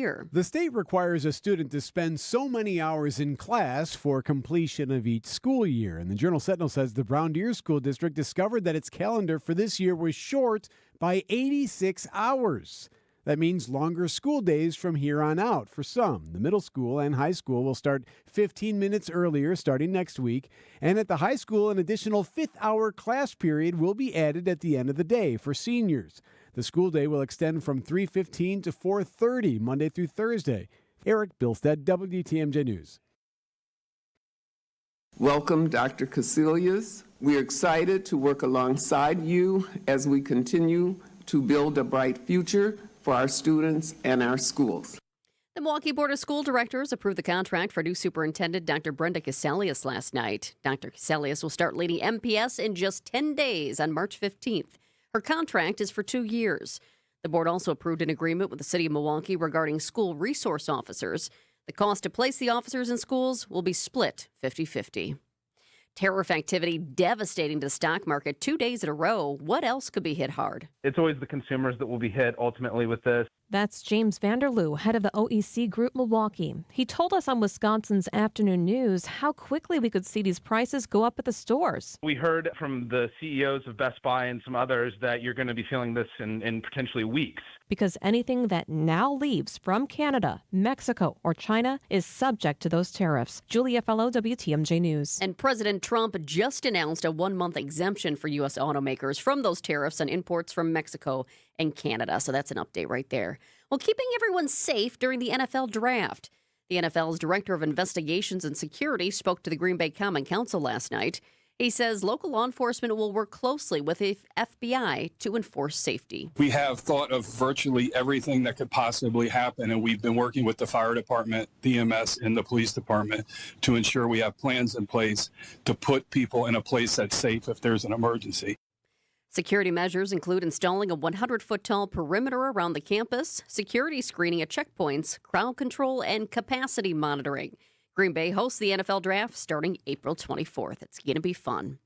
year. The state requires a student to spend so many hours in class for completion of each school year. And the Journal-Sentinel says the Brown Deer School District discovered that its calendar for this year was short by 86 hours. That means longer school days from here on out for some. The middle school and high school will start 15 minutes earlier starting next week. And at the high school, an additional fifth-hour class period will be added at the end of the day for seniors. The school day will extend from 3:15 to 4:30, Monday through Thursday. Eric Bilstead, WTMJ News. Welcome, Dr. Casillas. We're excited to work alongside you as we continue to build a bright future for our students and our schools. The Milwaukee Board of School Directors approved the contract for new superintendent Dr. Brenda Casillas last night. Dr. Casillas will start leading MPS in just 10 days on March 15th. Her contract is for 2 years. The board also approved an agreement with the City of Milwaukee regarding school resource officers. The cost to place the officers in schools will be split 50-50. Tariff activity devastating to the stock market 2 days in a row. What else could be hit hard? It's always the consumers that will be hit ultimately with this. That's James Vanderloo, head of the OEC Group Milwaukee. He told us on Wisconsin's Afternoon News how quickly we could see these prices go up at the stores. We heard from the CEOs of Best Buy and some others that you're going to be feeling this in potentially weeks. Because anything that now leaves from Canada, Mexico, or China is subject to those tariffs. Julia Fellow, WTMJ News. And President Trump just announced a 1-month exemption for U.S. automakers from those tariffs on imports from Mexico and Canada. So that's an update right there. Well, keeping everyone safe during the NFL draft. The NFL's Director of Investigations and Security spoke to the Green Bay Common Council last night. He says local law enforcement will work closely with the FBI to enforce safety. We have thought of virtually everything that could possibly happen, and we've been working with the fire department, the EMS, and the police department to ensure we have plans in place to put people in a place that's safe if there's an emergency. Security measures include installing a 100-foot-tall perimeter around the campus, security screening at checkpoints, crowd control, and capacity monitoring. Green Bay hosts the NFL Draft starting April 24th. It's going to be fun.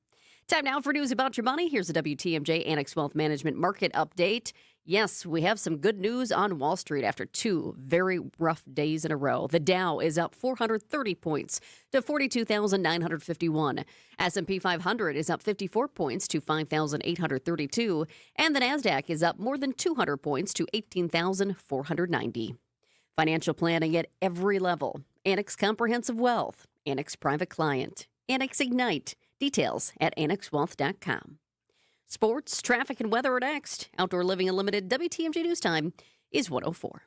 Time now for news about your money. Here's a WTMJ Annex Wealth Management market update. Yes, we have some good news on Wall Street after 2 very rough days in a row. The Dow is up 430 points to 42,951. S&P 500 is up 54 points to 5,832. And the NASDAQ is up more than 200 points to 18,490. Financial planning at every level. Annex Comprehensive Wealth, Annex Private Client, Annex Ignite. Details at annexwealth.com. Sports, traffic, and weather are next. Outdoor Living Unlimited WTMJ News Time is 1:04.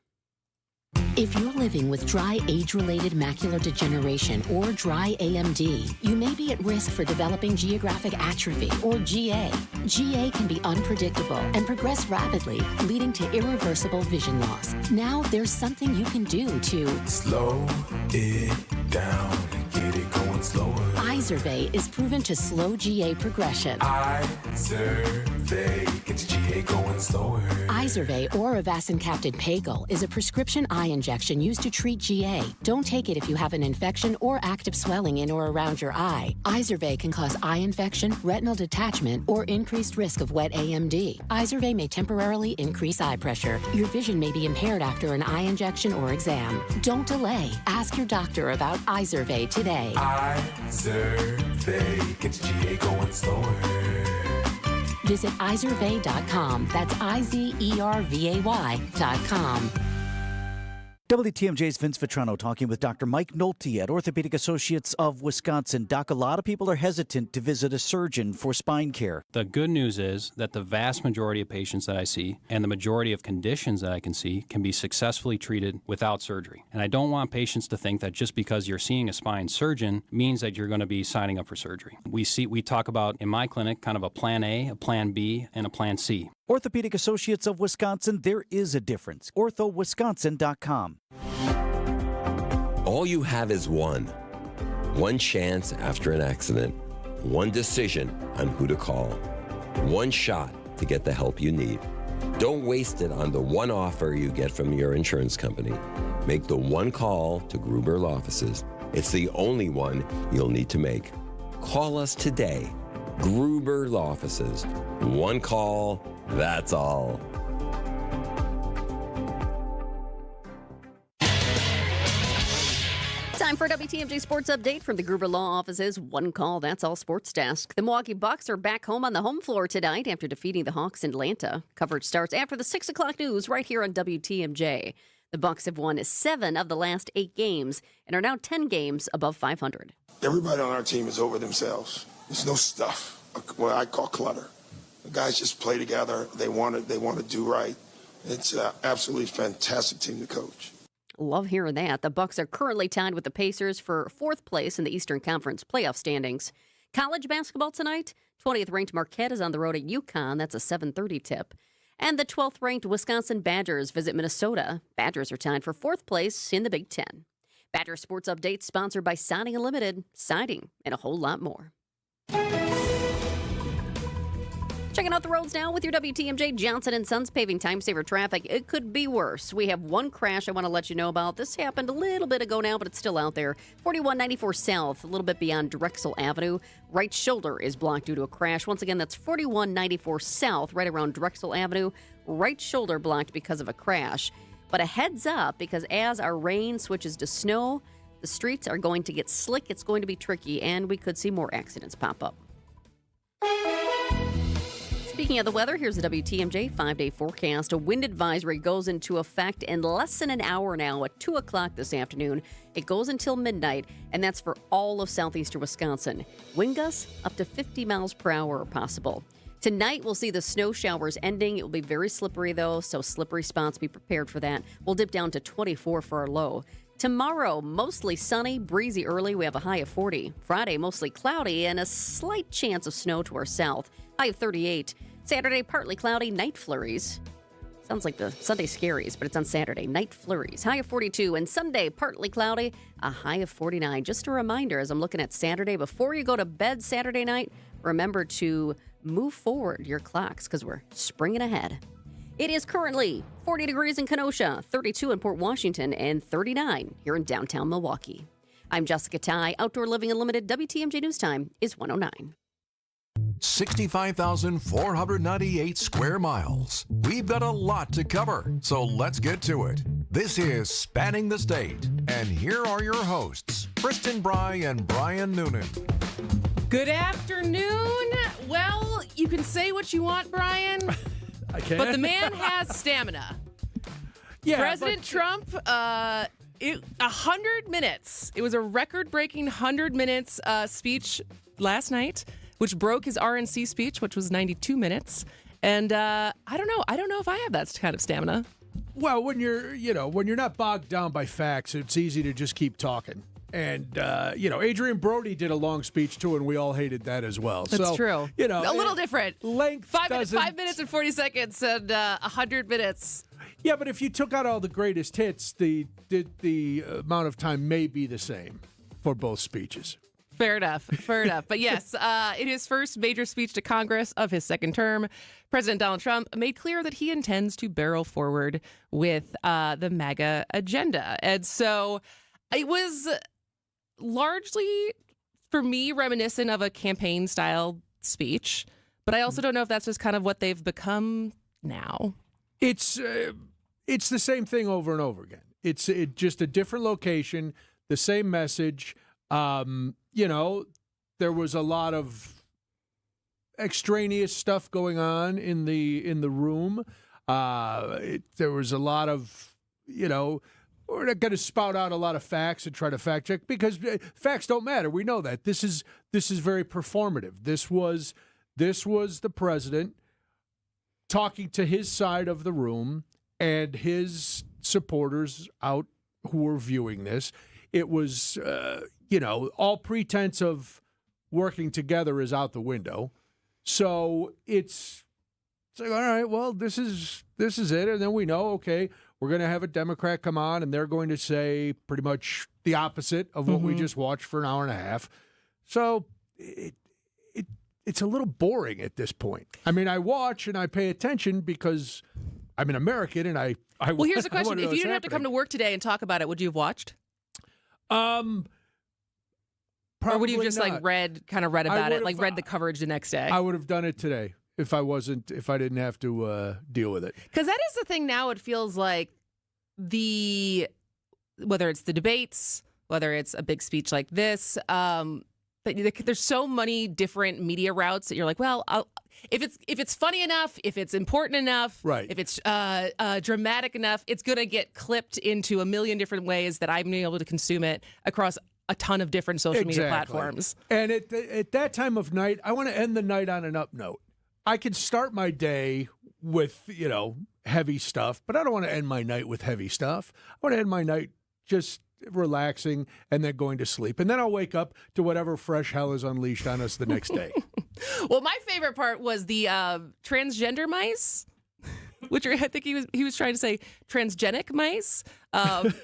If you're living with dry age-related macular degeneration or dry AMD, you may be at risk for developing geographic atrophy or GA. GA can be unpredictable and progress rapidly, leading to irreversible vision loss. Now there's something you can do to slow it down and get it going slower. Izervay is proven to slow GA progression. Izervay gets GA going slower. Izervay or avacincaptad pagel is a prescription eye injection used to treat GA. Don't take it if you have an infection or active swelling in or around your eye. Izervay can cause eye infection, retinal detachment, or increased risk of wet AMD. Izervay may temporarily increase eye pressure. Your vision may be impaired after an eye injection or exam. Don't delay. Ask your doctor about Izervay today. Izervay gets GA going slower. Visit Izervay.com. That's IZERVAY.com. WTMJ's Vince Vitrano talking with Dr. Mike Nolte at Orthopedic Associates of Wisconsin. Doc, a lot of people are hesitant to visit a surgeon for spine care. The good news is that the vast majority of patients that I see and the majority of conditions that I can see can be successfully treated without surgery. And I don't want patients to think that just because you're seeing a spine surgeon means that you're going to be signing up for surgery. We talk about, in my clinic, kind of a plan A, a plan B, and a plan C. Orthopedic Associates of Wisconsin, there is a difference. orthowisconsin.com. All you have is one chance after an accident, one decision on who to call, one shot to get the help you need. Don't waste it on the one offer you get from your insurance company. Make the one call to Gruber Law Offices. It's the only one you'll need to make. Call us today. Gruber Law Offices. One call, that's all. Time for a WTMJ Sports Update from the Gruber Law Office's One Call, That's All Sports Desk. The Milwaukee Bucks are back home on the home floor tonight after defeating the Hawks in Atlanta. Coverage starts after the 6 o'clock news right here on WTMJ. The Bucks have won 7 of the last 8 games and are now 10 games above 500. Everybody on our team is over themselves. There's no stuff, what I call clutter. The guys just play together. They want to do right. It's an absolutely fantastic team to coach. Love hearing that. The Bucks are currently tied with the Pacers for 4th place in the Eastern Conference playoff standings. College basketball tonight, 20th-ranked Marquette is on the road at UConn. That's a 7:30 tip. And the 12th-ranked Wisconsin Badgers visit Minnesota. Badgers are tied for 4th place in the Big Ten. Badger Sports Update sponsored by Siding Unlimited, siding, and a whole lot more. Checking out the roads now with your WTMJ Johnson & Sons paving time-saver traffic. It could be worse. We have one crash I want to let you know about. This happened a little bit ago now, but it's still out there. 4194 South, a little bit beyond Drexel Avenue. Right shoulder is blocked due to a crash. Once again, that's 4194 South, right around Drexel Avenue. Right shoulder blocked because of a crash. But a heads up, because as our rain switches to snow, the streets are going to get slick. It's going to be tricky, and we could see more accidents pop up. Speaking of the weather, here's the WTMJ 5-day forecast. A wind advisory goes into effect in less than an hour now at 2 o'clock this afternoon. It goes until midnight, and that's for all of southeastern Wisconsin. Wind gusts up to 50 miles per hour are possible. Tonight, we'll see the snow showers ending. It will be very slippery, though, so slippery spots, be prepared for that. We'll dip down to 24 for our low. Tomorrow, mostly sunny, breezy early. We have a high of 40. Friday, mostly cloudy and a slight chance of snow to our south. High of 38. Saturday, partly cloudy, night flurries. Sounds like the Sunday scaries, but it's on Saturday. Night flurries, high of 42. And Sunday, partly cloudy, a high of 49. Just a reminder, as I'm looking at Saturday, before you go to bed Saturday night, remember to move forward your clocks because we're springing ahead. It is currently 40 degrees in Kenosha, 32 in Port Washington, and 39 here in downtown Milwaukee. I'm Jessica Ty. Outdoor Living Unlimited WTMJ News Time is 1:09. 65,498 square miles. We've got a lot to cover, so let's get to it. This is Spanning the State, and here are your hosts, Kristin, Brey, and Brian Noonan. Good afternoon. Well, you can say what you want, Brian. I can. But the man has stamina. Yeah, President Trump, 100 minutes. It was a record-breaking 100 minutes speech last night, which broke his RNC speech, which was 92 minutes. And I don't know. I don't know if I have that kind of stamina. Well, when you're not bogged down by facts, it's easy to just keep talking. And, Adrian Brody did a long speech, too, and we all hated that as well. That's true. A little different. Length 5 minutes and 40 seconds and 100 minutes. Yeah, but if you took out all the greatest hits, the amount of time may be the same for both speeches. Fair enough. But yes, in his first major speech to Congress of his second term, President Donald Trump made clear that he intends to barrel forward with the MAGA agenda. And so it was largely, for me, reminiscent of a campaign-style speech. But I also don't know if that's just kind of what they've become now. It's the same thing over and over again. It's just a different location, the same message. There was a lot of extraneous stuff going on in the room. There was a lot of, we're not going to spout out a lot of facts and try to fact check because facts don't matter. We know that. This is very performative. This was the president talking to his side of the room and his supporters out who were viewing this. It was, all pretense of working together is out the window. So it's like, all right, well, this is it. And then we know, okay, we're going to have a Democrat come on and they're going to say pretty much the opposite of what we just watched for an hour and a half. So it's a little boring at this point. I mean, I watch and I pay attention because I'm an American and I well, here's the question. If you didn't have to come to work today and talk about it, would you have watched? Probably or would you have just not. read about it, read the coverage the next day? I would have done it today if I didn't have to deal with it. Because that is the thing now. It feels like whether it's the debates whether it's a big speech like this. But there's so many different media routes that you're like, well, if it's funny enough, if it's important enough, right. if it's dramatic enough, it's going to get clipped into a million different ways that I'm able to consume it across a ton of different social media platforms. And at that time of night, I want to end the night on an up note. I can start my day with, heavy stuff, but I don't want to end my night with heavy stuff. I want to end my night just relaxing and then going to sleep. And then I'll wake up to whatever fresh hell is unleashed on us the next day. Well, my favorite part was the transgender mice, which I think he was trying to say transgenic mice,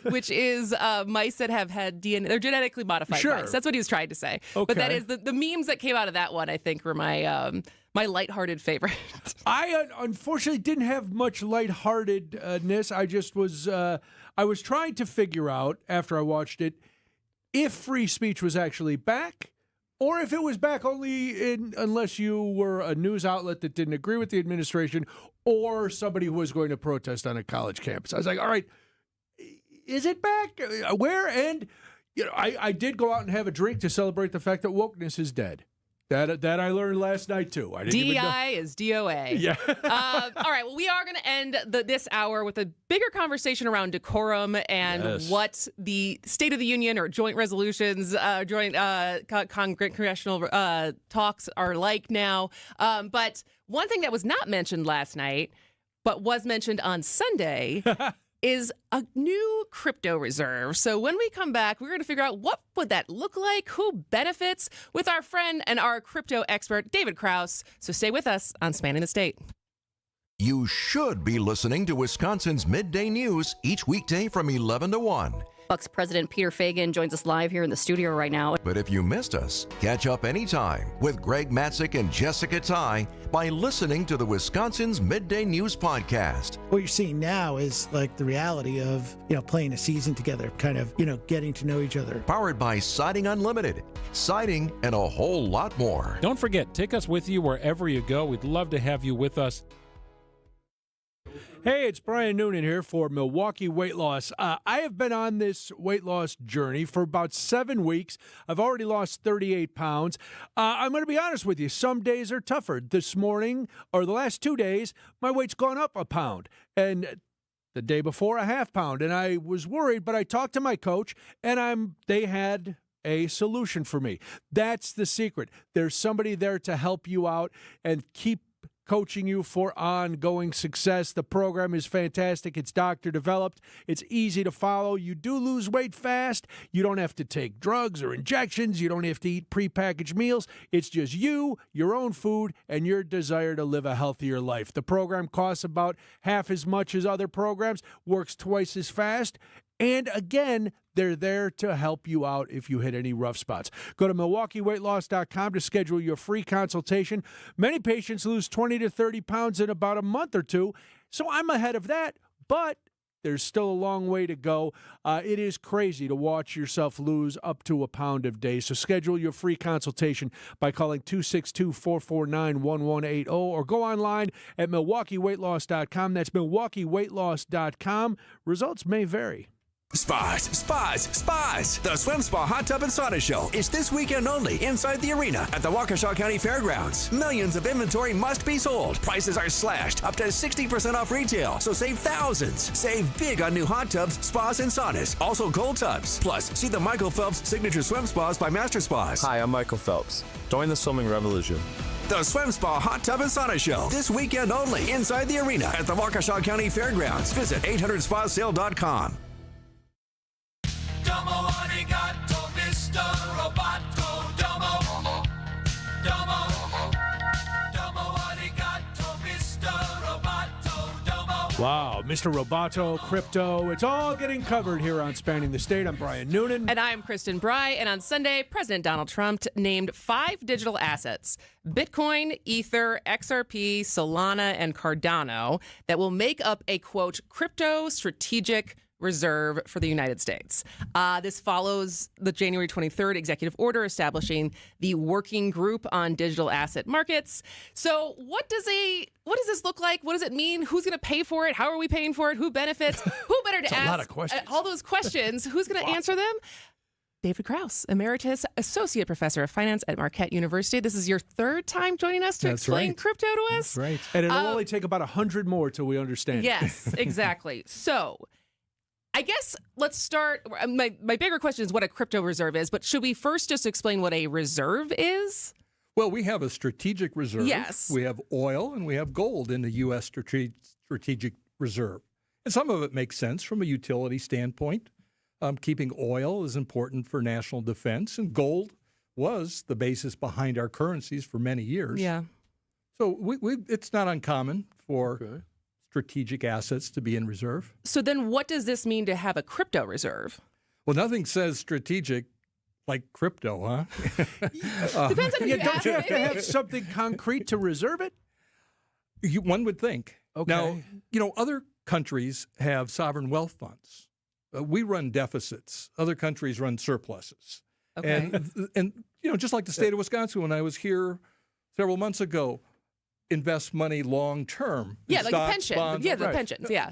which is mice that have had DNA. They're genetically modified mice. That's what he was trying to say. Okay. But that is the memes that came out of that one, I think, were my my lighthearted favorite. I unfortunately didn't have much lightheartedness. I just was I was trying to figure out after I watched it if free speech was actually back, or if it was back only unless you were a news outlet that didn't agree with the administration or somebody who was going to protest on a college campus. I was like, all right, is it back? Where? And I did go out and have a drink to celebrate the fact that wokeness is dead. That I learned last night, too. I didn't DEI is DOA. Yeah. All right. Well, we are going to end this hour with a bigger conversation around decorum and what the State of the Union or joint resolutions, joint congressional talks are like now. But one thing that was not mentioned last night, but was mentioned on Sunday, is a new crypto reserve. So when we come back, we're going to figure out what would that look like, who benefits, with our friend and our crypto expert, David Krause. So stay with us on Spanning the State. You should be listening to Wisconsin's Midday News each weekday from 11 to 1. Bucks President Peter Feigin joins us live here in the studio right now. But if you missed us, catch up anytime with Greg Matzik and Jessica Ty by listening to the Wisconsin's Midday News podcast. What you're seeing now is like the reality of, playing a season together, kind of, getting to know each other. Powered by Siding Unlimited, siding, and a whole lot more. Don't forget, take us with you wherever you go. We'd love to have you with us. Hey, it's Brian Noonan here for Milwaukee Weight Loss. I have been on this weight loss journey for about 7 weeks. I've already lost 38 pounds. I'm going to be honest with you. Some days are tougher. This morning, or the last 2 days, my weight's gone up a pound. And the day before, a half pound. And I was worried, but I talked to my coach, and they had a solution for me. That's the secret. There's somebody there to help you out and keep coaching you for ongoing success. The program is fantastic. It's doctor developed. It's easy to follow. You do lose weight fast. You don't have to take drugs or injections. You don't have to eat prepackaged meals. It's just you, your own food, and your desire to live a healthier life. The program costs about half as much as other programs, works twice as fast, and again, they're there to help you out if you hit any rough spots. Go to MilwaukeeWeightLoss.com to schedule your free consultation. Many patients lose 20 to 30 pounds in about a month or two, so I'm ahead of that, but there's still a long way to go. It is crazy to watch yourself lose up to a pound a day, so schedule your free consultation by calling 262-449-1180 or go online at MilwaukeeWeightLoss.com. That's MilwaukeeWeightLoss.com. Results may vary. Spas. The Swim Spa Hot Tub and Sauna Show is this weekend only inside the arena at the Waukesha County Fairgrounds. Millions of inventory must be sold. Prices are slashed up to 60% off retail, so save thousands. Save big on new hot tubs, spas, and saunas. Also cold tubs. Plus, see the Michael Phelps Signature Swim Spas by Master Spas. Hi, I'm Michael Phelps. Join the swimming revolution. The Swim Spa Hot Tub and Sauna Show this weekend only inside the arena at the Waukesha County Fairgrounds. Visit 800spasale.com. Domo arigato, Mr. Roboto. Domo. Domo. Domo arigato, Mr. Roboto. Domo. Wow, Mr. Roboto, crypto, it's all getting covered here on Spanning the State. I'm Brian Noonan. And I'm Kristin Brey. And on Sunday, President Donald Trump named 5 digital assets, Bitcoin, Ether, XRP, Solana, and Cardano, that will make up a, quote, crypto strategic reserve for the United States. This follows the January 23rd executive order establishing the Working Group on Digital Asset Markets. So what does this look like? What does it mean? Who's going to pay for it? How are we paying for it? Who benefits? Who better to ask a lot of questions. All those questions? Who's going to answer them? David Krause, Emeritus Associate Professor of Finance at Marquette University. This is your third time joining us to explain crypto to us. That's right. And it'll only take about 100 more till we understand it. Yes, exactly. So I guess let's start. My bigger question is what a crypto reserve is, but should we first just explain what a reserve is? Well, we have a strategic reserve. Yes. We have oil and we have gold in the U.S. strategic reserve. And some of it makes sense from a utility standpoint. Keeping oil is important for national defense, and gold was the basis behind our currencies for many years. Yeah. So it's not uncommon for strategic assets to be in reserve. So then what does this mean to have a crypto reserve? Well, nothing says strategic like crypto, huh? Depends on who you Don't ask, you have to maybe. have something concrete to reserve it? One would think. Okay. Now, other countries have sovereign wealth funds. We run deficits. Other countries run surpluses. Okay. And just like the state of Wisconsin, when I was here several months ago, invest money long term. Yeah, like a stocks, pension. bonds. Yeah, the pensions. Yeah.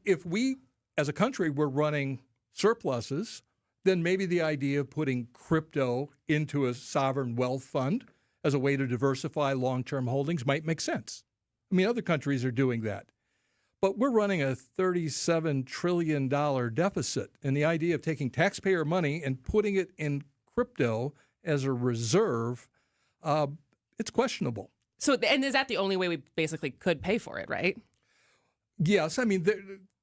If we as a country were running surpluses, then maybe the idea of putting crypto into a sovereign wealth fund as a way to diversify long-term holdings might make sense. I mean, other countries are doing that. But we're running a $37 trillion deficit, and the idea of taking taxpayer money and putting it in crypto as a reserve, it's questionable. So, and is that the only way we basically could pay for it, right? Yes. I mean,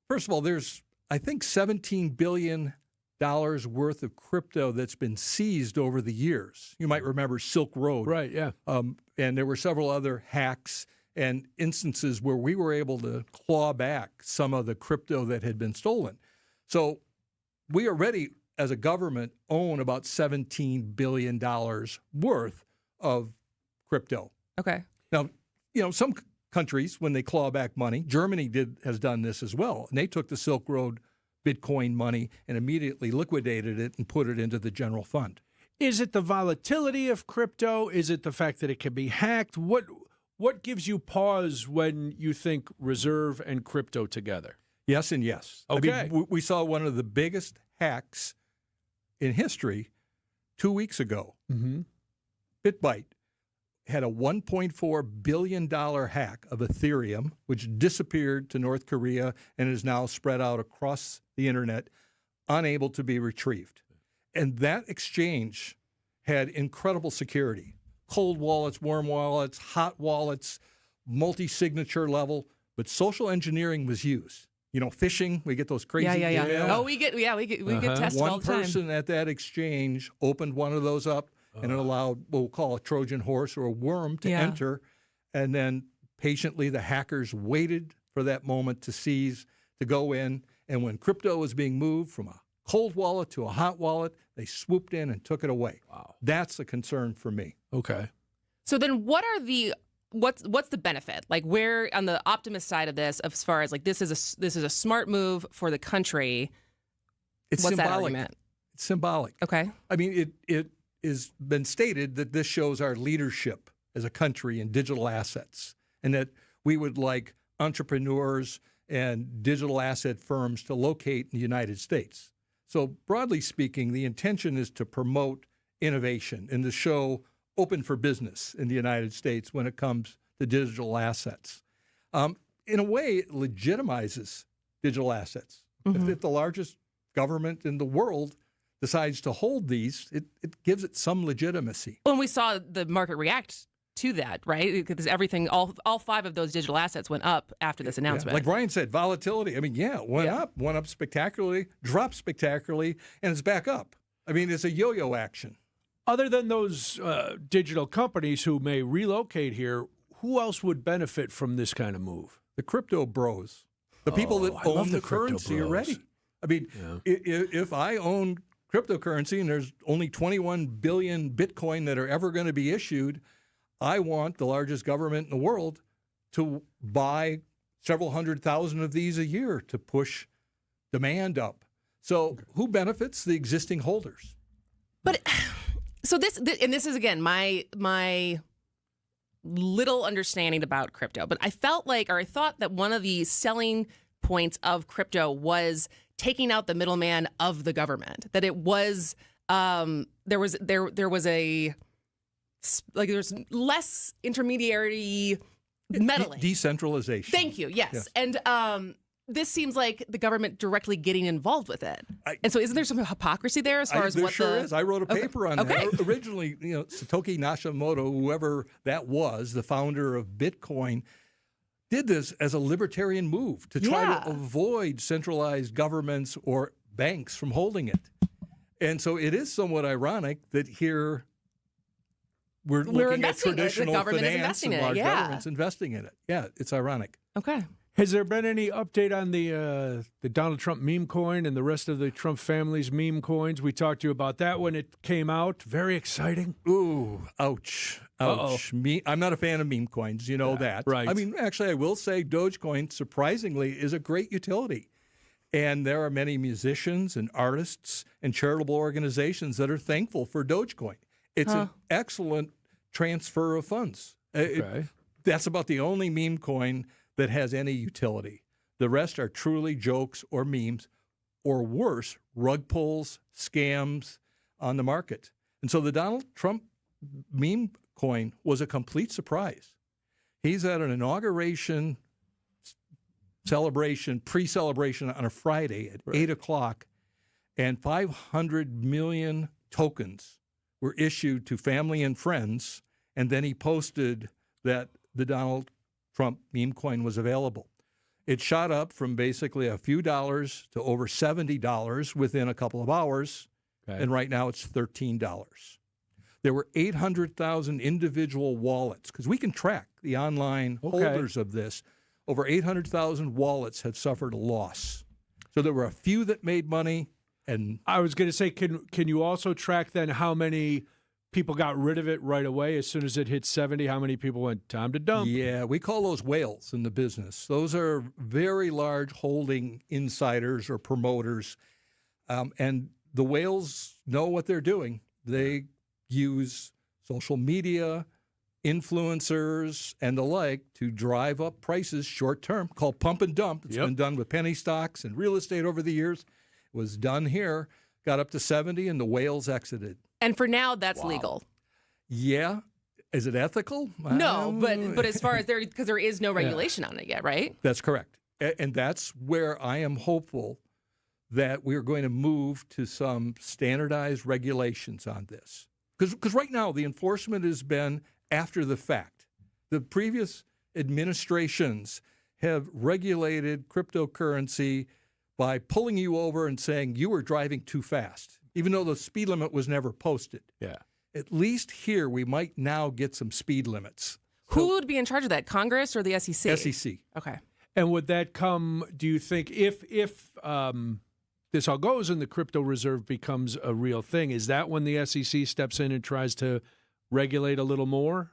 first of all, there's, I think, $17 billion worth of crypto that's been seized over the years. You might remember Silk Road. Right, yeah. And there were several other hacks and instances where we were able to claw back some of the crypto that had been stolen. So we already, as a government, own about $17 billion worth of crypto. Okay. Now, some countries, when they claw back money, Germany has done this as well, and they took the Silk Road Bitcoin money and immediately liquidated it and put it into the general fund. Is it the volatility of crypto? Is it the fact that it can be hacked? What gives you pause when you think reserve and crypto together? Yes and yes. Okay. I mean, we saw one of the biggest hacks in history 2 weeks ago. Mm-hmm. BitBite had a $1.4 billion hack of Ethereum, which disappeared to North Korea and is now spread out across the internet, unable to be retrieved. And that exchange had incredible security. Cold wallets, warm wallets, hot wallets, multi-signature level, but social engineering was used. Phishing, we get those crazy. Yeah. Oh, we get tested all One the time. person at that exchange opened one of those up, and it allowed what we'll call a Trojan horse or a worm to enter. And then patiently the hackers waited for that moment to seize, to go in. And when crypto was being moved from a cold wallet to a hot wallet, they swooped in and took it away. Wow. That's a concern for me. Okay. So then what's the benefit? Like, where on the optimist side of this, as far as like this is a smart move for the country? It's what's symbolic. that argument? It's symbolic. Okay. I mean, it has been stated that this shows our leadership as a country in digital assets, and that we would like entrepreneurs and digital asset firms to locate in the United States. So broadly speaking, the intention is to promote innovation and to show open for business in the United States when it comes to digital assets. In a way, it legitimizes digital assets. Mm-hmm. If the largest government in the world decides to hold these, it gives it some legitimacy. When we saw the market react to that, right? Because everything, all five of those digital assets went up after this announcement. Yeah. Like Brian said, volatility. I mean, it went up spectacularly, dropped spectacularly, and it's back up. I mean, it's a yo-yo action. Other than those digital companies who may relocate here, who else would benefit from this kind of move? The crypto bros, the people that own the currency already. I mean, if I own cryptocurrency and there's only 21 billion Bitcoin that are ever going to be issued, I want the largest government in the world to buy several 100,000 of these a year to push demand up. So who benefits? The existing holders. But so this is again my little understanding about crypto. But I thought that one of the selling points of crypto was taking out the middleman of the government. That it was there's less intermediary meddling. Decentralization. Thank you. Yes. And this seems like the government directly getting involved with it. And so isn't there some hypocrisy there as far as there what sure is. I wrote a paper on Okay. that. Originally, Satoshi Nakamoto, whoever that was, the founder of Bitcoin, did this as a libertarian move to try to avoid centralized governments or banks from holding it. And so it is somewhat ironic that here we're looking at traditional finance and large governments investing in it. Yeah, it's ironic. Okay. Has there been any update on the Donald Trump meme coin and the rest of the Trump family's meme coins? We talked to you about that when it came out. Very exciting. Ooh, ouch. Ouch. I'm not a fan of meme coins. You know that. Right. I mean, actually, I will say Dogecoin, surprisingly, is a great utility. And there are many musicians and artists and charitable organizations that are thankful for Dogecoin. It's an excellent transfer of funds. That's about the only meme coin that has any utility. The rest are truly jokes or memes, or worse, rug pulls, scams on the market. And so the Donald Trump meme coin was a complete surprise. He's at an inauguration pre-celebration on a Friday at 8 o'clock, and 500 million tokens were issued to family and friends, and then he posted that the Donald Trump meme coin was available. It shot up from basically a few dollars to over $70 within a couple of hours, and right now it's $13. There were 800,000 individual wallets, because we can track the online holders of this. Over 800,000 wallets have suffered a loss. So there were a few that made money. And I was going to say, can you also track then how many people got rid of it right away as soon as it hit 70? How many people went time to dump? Yeah, we call those whales in the business. Those are very large holding insiders or promoters. And the whales know what they're doing. They use social media, influencers, and the like to drive up prices short term, called pump and dump. It's been done with penny stocks and real estate over the years. It was done here, got up to 70, and the whales exited. And for now, that's legal. Yeah. Is it ethical? No, but as far as because there is no regulation on it yet, right? That's correct. And that's where I am hopeful that we're going to move to some standardized regulations on this. Because right now, the enforcement has been after the fact. The previous administrations have regulated cryptocurrency by pulling you over and saying you were driving too fast, even though the speed limit was never posted. Yeah. At least here, we might now get some speed limits. Who would be in charge of that, Congress or the SEC? SEC. Okay. And would that come, do you think, if this all goes and the crypto reserve becomes a real thing, is that when the SEC steps in and tries to regulate a little more?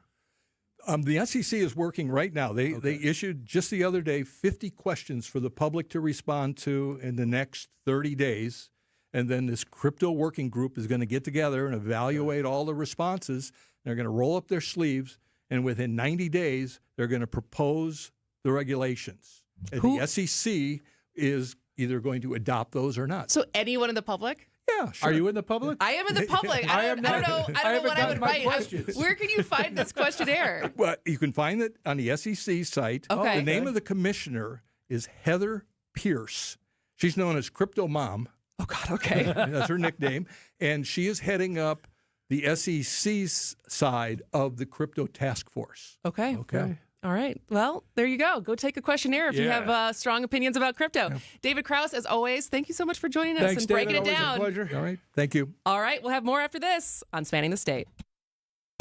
The SEC is working right now. They issued just the other day 50 questions for the public to respond to in the next 30 days. And then this crypto working group is going to get together and evaluate all the responses. They're going to roll up their sleeves, and within 90 days, they're going to propose the regulations. And the SEC is either going to adopt those or not. So anyone in the public? Yeah, sure. Are you in the public? I am in the public. I don't know what I would write. Where can you find this questionnaire? Well, you can find it on the SEC site. Okay. The name of the commissioner is Heather Pierce. She's known as Crypto Mom. Oh, God, okay. That's her nickname. And she is heading up the SEC's side of the crypto task force. Okay. All right. Well, there you go. Go take a questionnaire if you have strong opinions about crypto. Yeah. David Krause, as always, thank you so much for joining us and breaking it down. Always a pleasure. All right. Thank you. All right. We'll have more after this on Spanning the State.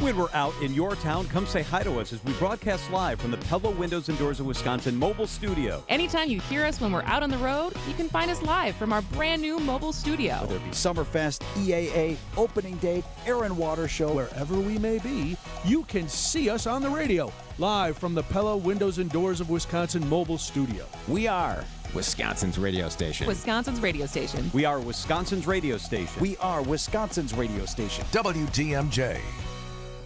When we're out in your town, come say hi to us as we broadcast live from the Pella Windows and Doors of Wisconsin mobile studio. Anytime you hear us when we're out on the road, you can find us live from our brand new mobile studio. Whether it be Summerfest, EAA, opening date, air and water show, wherever we may be, you can see us on the radio, live from the Pella Windows and Doors of Wisconsin mobile studio. We are Wisconsin's radio station. Wisconsin's radio station. We are Wisconsin's radio station. We are Wisconsin's radio station. WTMJ.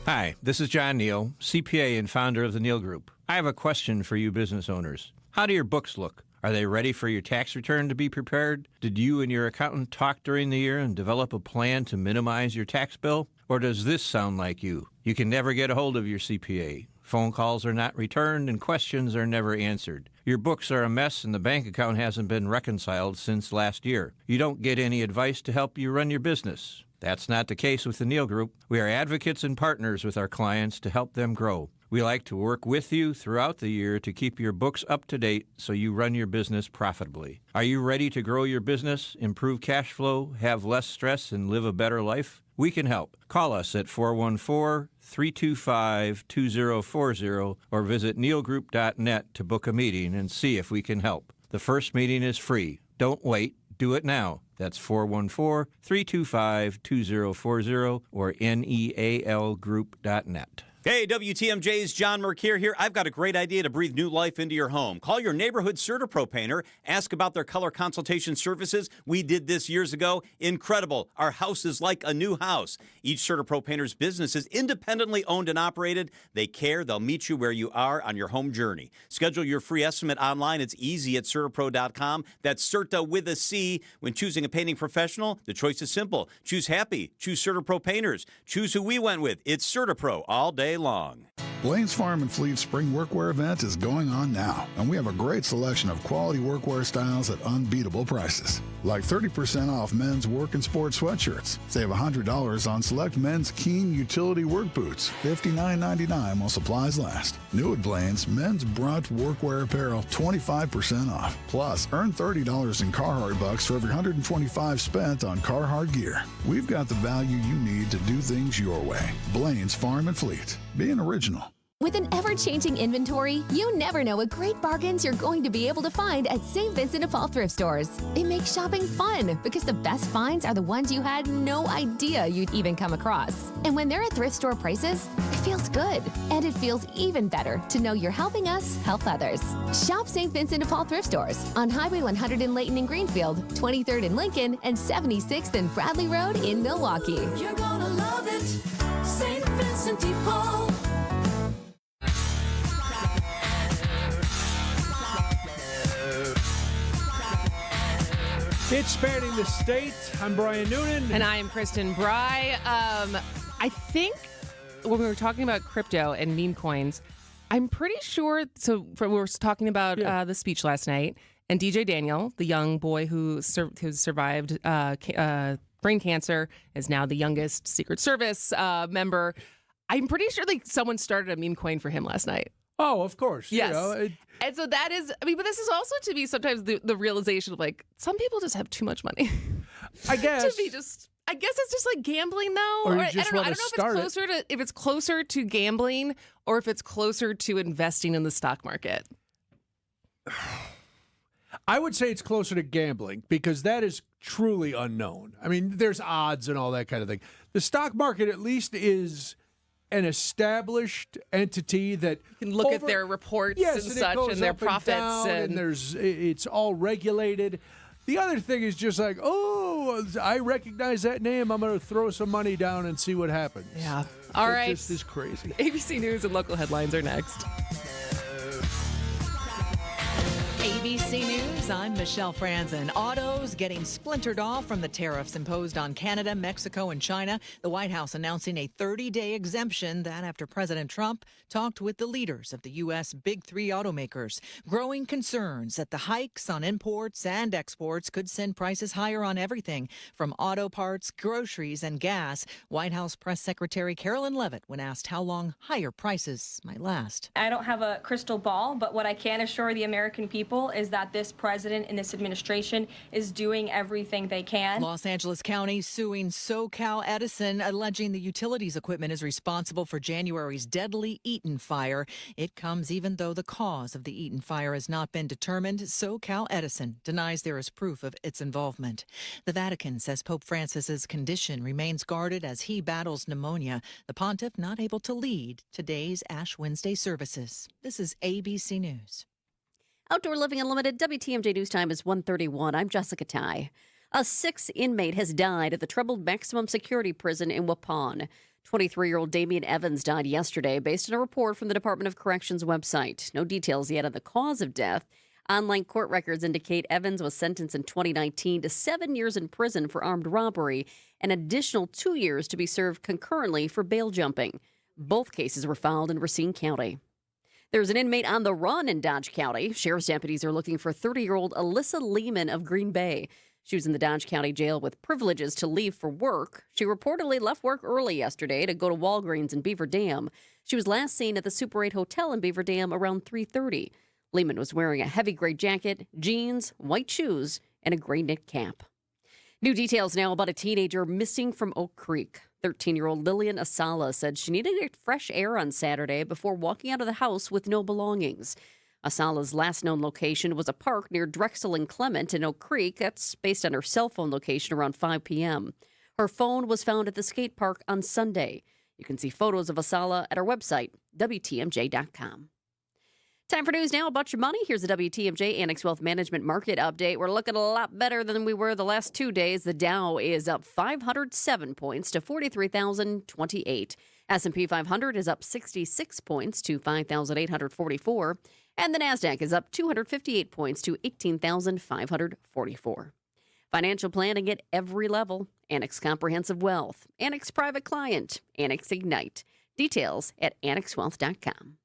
Hi, this is John Neal, CPA and founder of the Neal Group. I have a question for you business owners. How do your books look? Are they ready for your tax return to be prepared? Did you and your accountant talk during the year and develop a plan to minimize your tax bill? Or does this sound like you? You can never get a hold of your CPA. Phone calls are not returned and questions are never answered. Your books are a mess and the bank account hasn't been reconciled since last year. You don't get any advice to help you run your business. That's not the case with the Neal Group. We are advocates and partners with our clients to help them grow. We like to work with you throughout the year to keep your books up to date so you run your business profitably. Are you ready to grow your business, improve cash flow, have less stress, and live a better life? We can help. Call us at 414-325-2040 or visit nealgroup.net to book a meeting and see if we can help. The first meeting is free. Don't wait. Do it now. That's 414-325-2040 or nealgroup.net. Hey, WTMJ's John Mercure here. I've got a great idea to breathe new life into your home. Call your neighborhood CertaPro painter. Ask about their color consultation services. We did this years ago. Incredible. Our house is like a new house. Each CertaPro painter's business is independently owned and operated. They care. They'll meet you where you are on your home journey. Schedule your free estimate online. It's easy at CertaPro.com. That's Certa with a C. When choosing a painting professional, the choice is simple. Choose happy. Choose CertaPro painters. Choose who we went with. It's CertaPro all day long. Blaine's Farm and Fleet Spring Workwear event is going on now, and we have a great selection of quality workwear styles at unbeatable prices. Like 30% off men's work and sport sweatshirts. Save $100 on select men's Keen utility work boots, $59.99 while supplies last. New at Blaine's, men's brunt workwear apparel, 25% off. Plus, earn $30 in Carhartt bucks for every $125 spent on Carhartt gear. We've got the value you need to do things your way. Blaine's Farm and Fleet. Being original. With an ever-changing inventory, you never know what great bargains you're going to be able to find at St. Vincent de Paul thrift stores. It makes shopping fun because the best finds are the ones you had no idea you'd even come across. And when they're at thrift store prices, it feels good. And it feels even better to know you're helping us help others. Shop St. Vincent de Paul thrift stores on Highway 100 in Layton and Greenfield, 23rd in Lincoln, and 76th and Bradley Road in Milwaukee. You're gonna love it, St. Vincent de Paul. It's Spanning the State. I'm Brian Noonan. And I am Kristin Brey. I think when we were talking about crypto and meme coins, I'm pretty sure. So we were talking about the speech last night, and DJ Daniel, the young boy who survived brain cancer, is now the youngest Secret Service member. I'm pretty sure someone started a meme coin for him last night. Oh, of course. Yes. And so that is, but this is also to be sometimes the realization of some people just have too much money. I guess. I guess it's just like gambling though. Or you I just don't know. want to start if it's closer to gambling or if it's closer to investing in the stock market. I would say it's closer to gambling because that is truly unknown. I mean, there's odds and all that kind of thing. The stock market at least is an established entity that you can look at their reports and such and their profits and it's all regulated. The other thing is just like, oh, I recognize that name. I'm going to throw some money down and see what happens. Yeah. All right. It just is crazy. ABC News and local headlines are next. ABC News, I'm Michelle Franzen. Autos getting splintered off from the tariffs imposed on Canada, Mexico, and China. The White House announcing a 30-day exemption, that after President Trump talked with the leaders of the U.S. Big Three automakers. Growing concerns that the hikes on imports and exports could send prices higher on everything, from auto parts, groceries, and gas. White House Press Secretary Carolyn Leavitt when asked how long higher prices might last. I don't have a crystal ball, but what I can assure the American people is that this president and this administration is doing everything they can. Los Angeles County suing SoCal Edison, alleging the utilities equipment is responsible for January's deadly Eaton fire. It comes even though the cause of the Eaton fire has not been determined. SoCal Edison denies there is proof of its involvement. The Vatican says Pope Francis's condition remains guarded as he battles pneumonia. The pontiff not able to lead today's Ash Wednesday services. This is ABC News. Outdoor Living Unlimited, WTMJ News Time is 1:31. I'm Jessica Ty. A sixth inmate has died at the troubled maximum security prison in Waupun. 23-year-old Damian Evans died yesterday based on a report from the Department of Corrections website. No details yet on the cause of death. Online court records indicate Evans was sentenced in 2019 to 7 years in prison for armed robbery, an additional 2 years to be served concurrently for bail jumping. Both cases were filed in Racine County. There's an inmate on the run in Dodge County. Sheriff's deputies are looking for 30-year-old Alyssa Lehman of Green Bay. She was in the Dodge County jail with privileges to leave for work. She reportedly left work early yesterday to go to Walgreens in Beaver Dam. She was last seen at the Super 8 Hotel in Beaver Dam around 3:30. Lehman was wearing a heavy gray jacket, jeans, white shoes, and a gray knit cap. New details now about a teenager missing from Oak Creek. 13-year-old Lillian Asala said she needed to get fresh air on Saturday before walking out of the house with no belongings. Asala's last known location was a park near Drexel and Clement in Oak Creek. That's based on her cell phone location around 5 p.m. Her phone was found at the skate park on Sunday. You can see photos of Asala at our website, WTMJ.com. Time for news now about your money. Here's the WTMJ Annex Wealth Management Market Update. We're looking a lot better than we were the last 2 days. The Dow is up 507 points to 43,028. S&P 500 is up 66 points to 5,844. And the NASDAQ is up 258 points to 18,544. Financial planning at every level. Annex Comprehensive Wealth, Annex Private Client, Annex Ignite. Details at annexwealth.com.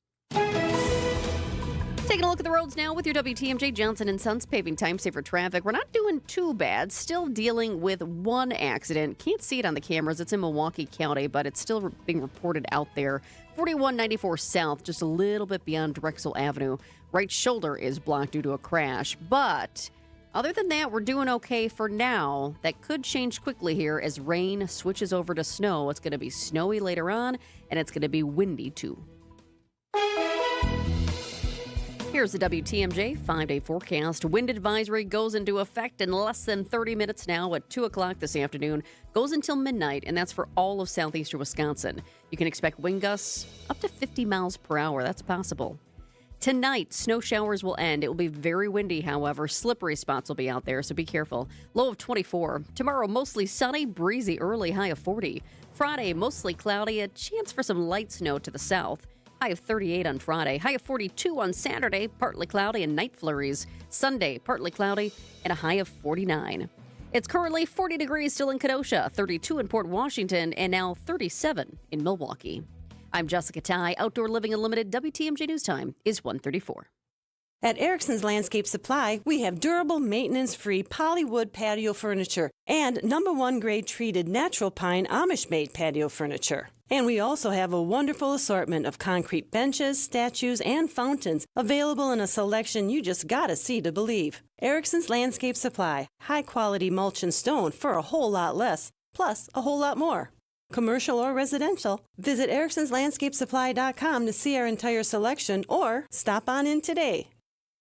Taking a look at the roads now with your WTMJ Johnson & Sons paving time safer traffic. We're not doing too bad. Still dealing with one accident. Can't see it on the cameras. It's in Milwaukee County, but it's still being reported out there. 4194 South, just a little bit beyond Drexel Avenue. Right shoulder is blocked due to a crash. But other than that, we're doing okay for now. That could change quickly here as rain switches over to snow. It's going to be snowy later on, and it's going to be windy too. Here's the WTMJ 5-day forecast. Wind advisory goes into effect in less than 30 minutes now at 2 o'clock this afternoon. Goes until midnight, and that's for all of southeastern Wisconsin. You can expect wind gusts up to 50 miles per hour. That's possible. Tonight, snow showers will end. It will be very windy, however. Slippery spots will be out there, so be careful. Low of 24. Tomorrow, mostly sunny, breezy early, high of 40. Friday, mostly cloudy, a chance for some light snow to the south. High of 38 on Friday. High of 42 on Saturday, partly cloudy and night flurries. Sunday, partly cloudy and a high of 49. It's currently 40 degrees still in Kenosha, 32 in Port Washington, and now 37 in Milwaukee. I'm Jessica Ty. Outdoor Living Unlimited. WTMJ News Time is 1:34. At Erickson's Landscape Supply, we have durable, maintenance-free polywood patio furniture and #1 grade treated natural pine Amish-made patio furniture. And we also have a wonderful assortment of concrete benches, statues, and fountains available in a selection you just gotta see to believe. Erickson's Landscape Supply, high-quality mulch and stone for a whole lot less, plus a whole lot more. Commercial or residential, visit ericksonslandscapesupply.com to see our entire selection or stop on in today.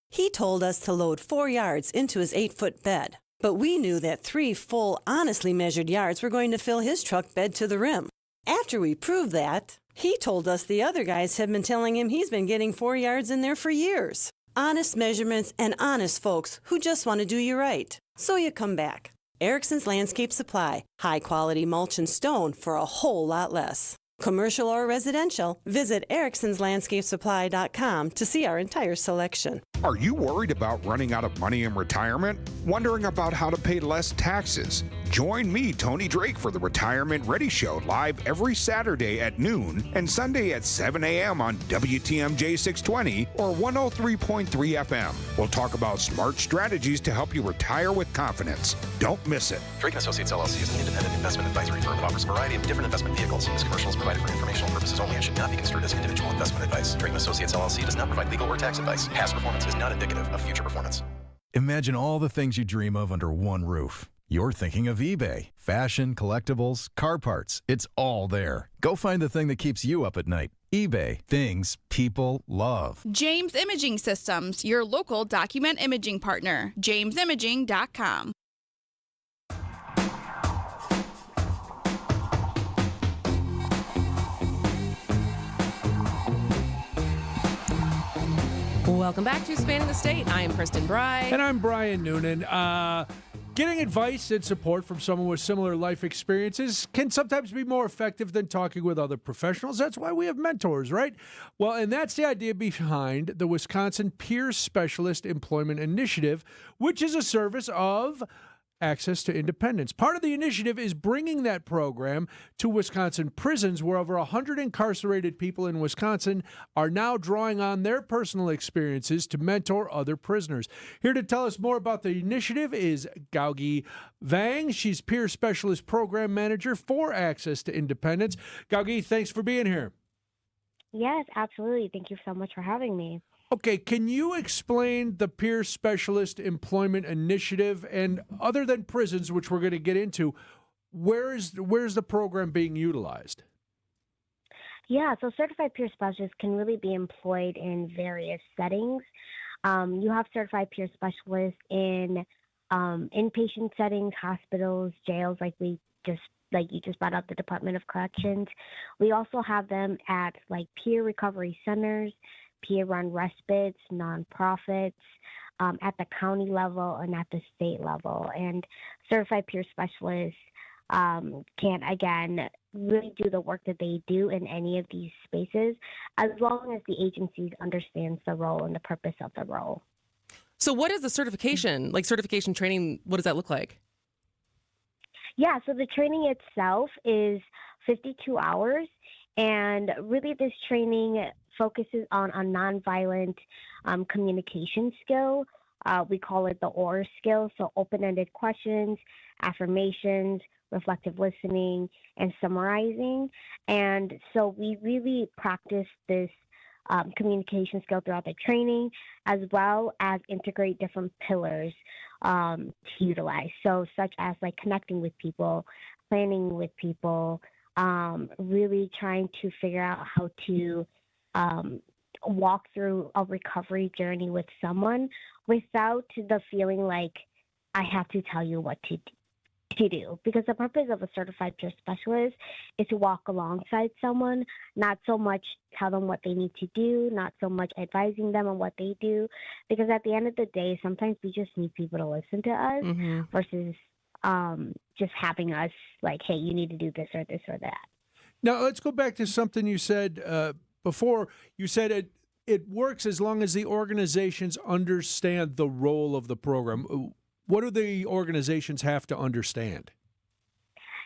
He told us to load 4 yards into his 8-foot bed, but we knew that 3 full, honestly measured yards were going to fill his truck bed to the rim. After we proved that, he told us the other guys have been telling him he's been getting 4 yards in there for years. Honest measurements and honest folks who just want to do you right. So you come back. Erickson's Landscape Supply, high-quality mulch and stone for a whole lot less. Commercial or residential, visit ericksonslandscapesupply.com to see our entire selection. Are you worried about running out of money in retirement? Wondering about how to pay less taxes? Join me, Tony Drake, for the Retirement Ready Show live every Saturday at noon and Sunday at 7 a.m. on WTMJ 620 or 103.3 FM. We'll talk about smart strategies to help you retire with confidence. Don't miss it. Drake & Associates LLC is an independent investment advisory firm that offers a variety of different investment vehicles. This commercial is provided for informational purposes only and should not be construed as individual investment advice. Drake & Associates LLC does not provide legal or tax advice. Past performance is not indicative of future performance. Imagine all the things you dream of under one roof. You're thinking of eBay. Fashion, collectibles, car parts. It's all there. Go find the thing that keeps you up at night. eBay. Things people love. James Imaging Systems, your local document imaging partner. JamesImaging.com. Welcome back to Spanning the State. I am Kristin Brey. And I'm Brian Noonan. Getting advice and support from someone with similar life experiences can sometimes be more effective than talking with other professionals. That's why we have mentors, right? Well, and that's the idea behind the Wisconsin Peer Specialist Employment Initiative, which is a service of Access to Independence. Part of the initiative is bringing that program to Wisconsin prisons, where over 100 incarcerated people in Wisconsin are now drawing on their personal experiences to mentor other prisoners. Here to tell us more about the initiative is Gaugi Vang. She's Peer Specialist Program Manager for Access to Independence. Gaugi, thanks for being here. Yes, absolutely. Thank you so much for having me. Okay, can you explain the Peer Specialist Employment Initiative, and other than prisons, which we're going to get into, where's the program being utilized? Yeah, so certified peer specialists can really be employed in various settings. You have certified peer specialists in inpatient settings, hospitals, jails, like you just brought up the Department of Corrections. We also have them at like peer recovery centers, peer-run respites, nonprofits, at the county level and at the state level. And certified peer specialists can, again, really do the work that they do in any of these spaces, as long as the agencies understands the role and the purpose of the role. So what is the certification, like certification training, what does that look like? Yeah, so the training itself is 52 hours, and really this training focuses on a nonviolent communication skill. We call it the OR skill, so open-ended questions, affirmations, reflective listening, and summarizing. And so we really practice this communication skill throughout the training, as well as integrate different pillars to utilize. So such as like connecting with people, planning with people, really trying to figure out how to walk through a recovery journey with someone without the feeling like I have to tell you what to do. Because the purpose of a certified peer specialist is to walk alongside someone, not so much tell them what they need to do, not so much advising them on what they do. Because at the end of the day, sometimes we just need people to listen to us versus just having us like, hey, you need to do this or this or that. Now, let's go back to something you said before. You said it works as long as the organizations understand the role of the program. What do the organizations have to understand?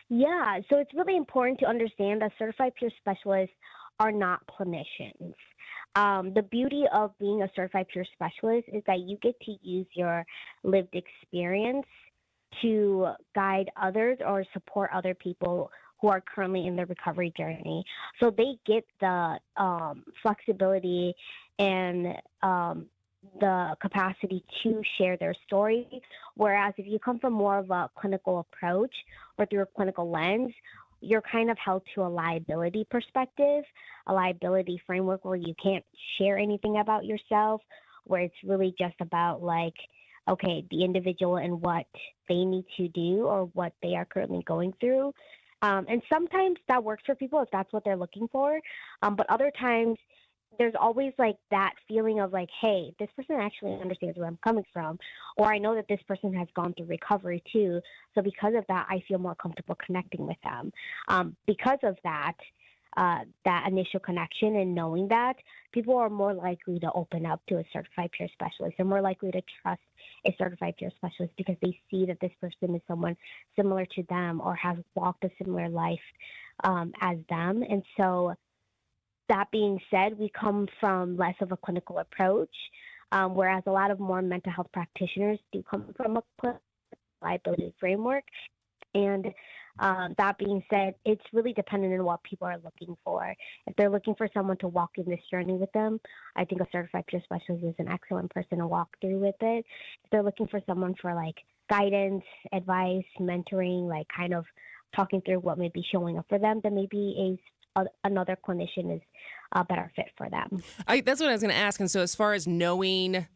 Yeah, so it's really important to understand that certified peer specialists are not clinicians. The beauty of being a certified peer specialist is that you get to use your lived experience to guide others or support other people who are currently in their recovery journey. So they get the flexibility and the capacity to share their story. Whereas if you come from more of a clinical approach or through a clinical lens, you're kind of held to a liability perspective, a liability framework where you can't share anything about yourself, where it's really just about like, okay, the individual and what they need to do or what they are currently going through. And sometimes that works for people if that's what they're looking for. But other times there's always like that feeling of like, hey, this person actually understands where I'm coming from, or I know that this person has gone through recovery too. So because of that, I feel more comfortable connecting with them. Because of that, that initial connection and knowing that, people are more likely to open up to a certified peer specialist. They're more likely to trust a certified peer specialist because they see that this person is someone similar to them or has walked a similar life as them. And so that being said, we come from less of a clinical approach, whereas a lot of more mental health practitioners do come from a liability framework. And that being said, it's really dependent on what people are looking for. If they're looking for someone to walk in this journey with them, I think a certified peer specialist is an excellent person to walk through with it. If they're looking for someone for like guidance, advice, mentoring, like kind of talking through what may be showing up for them, then maybe another clinician is a better fit for them. That's what I was going to ask. And so as far as knowing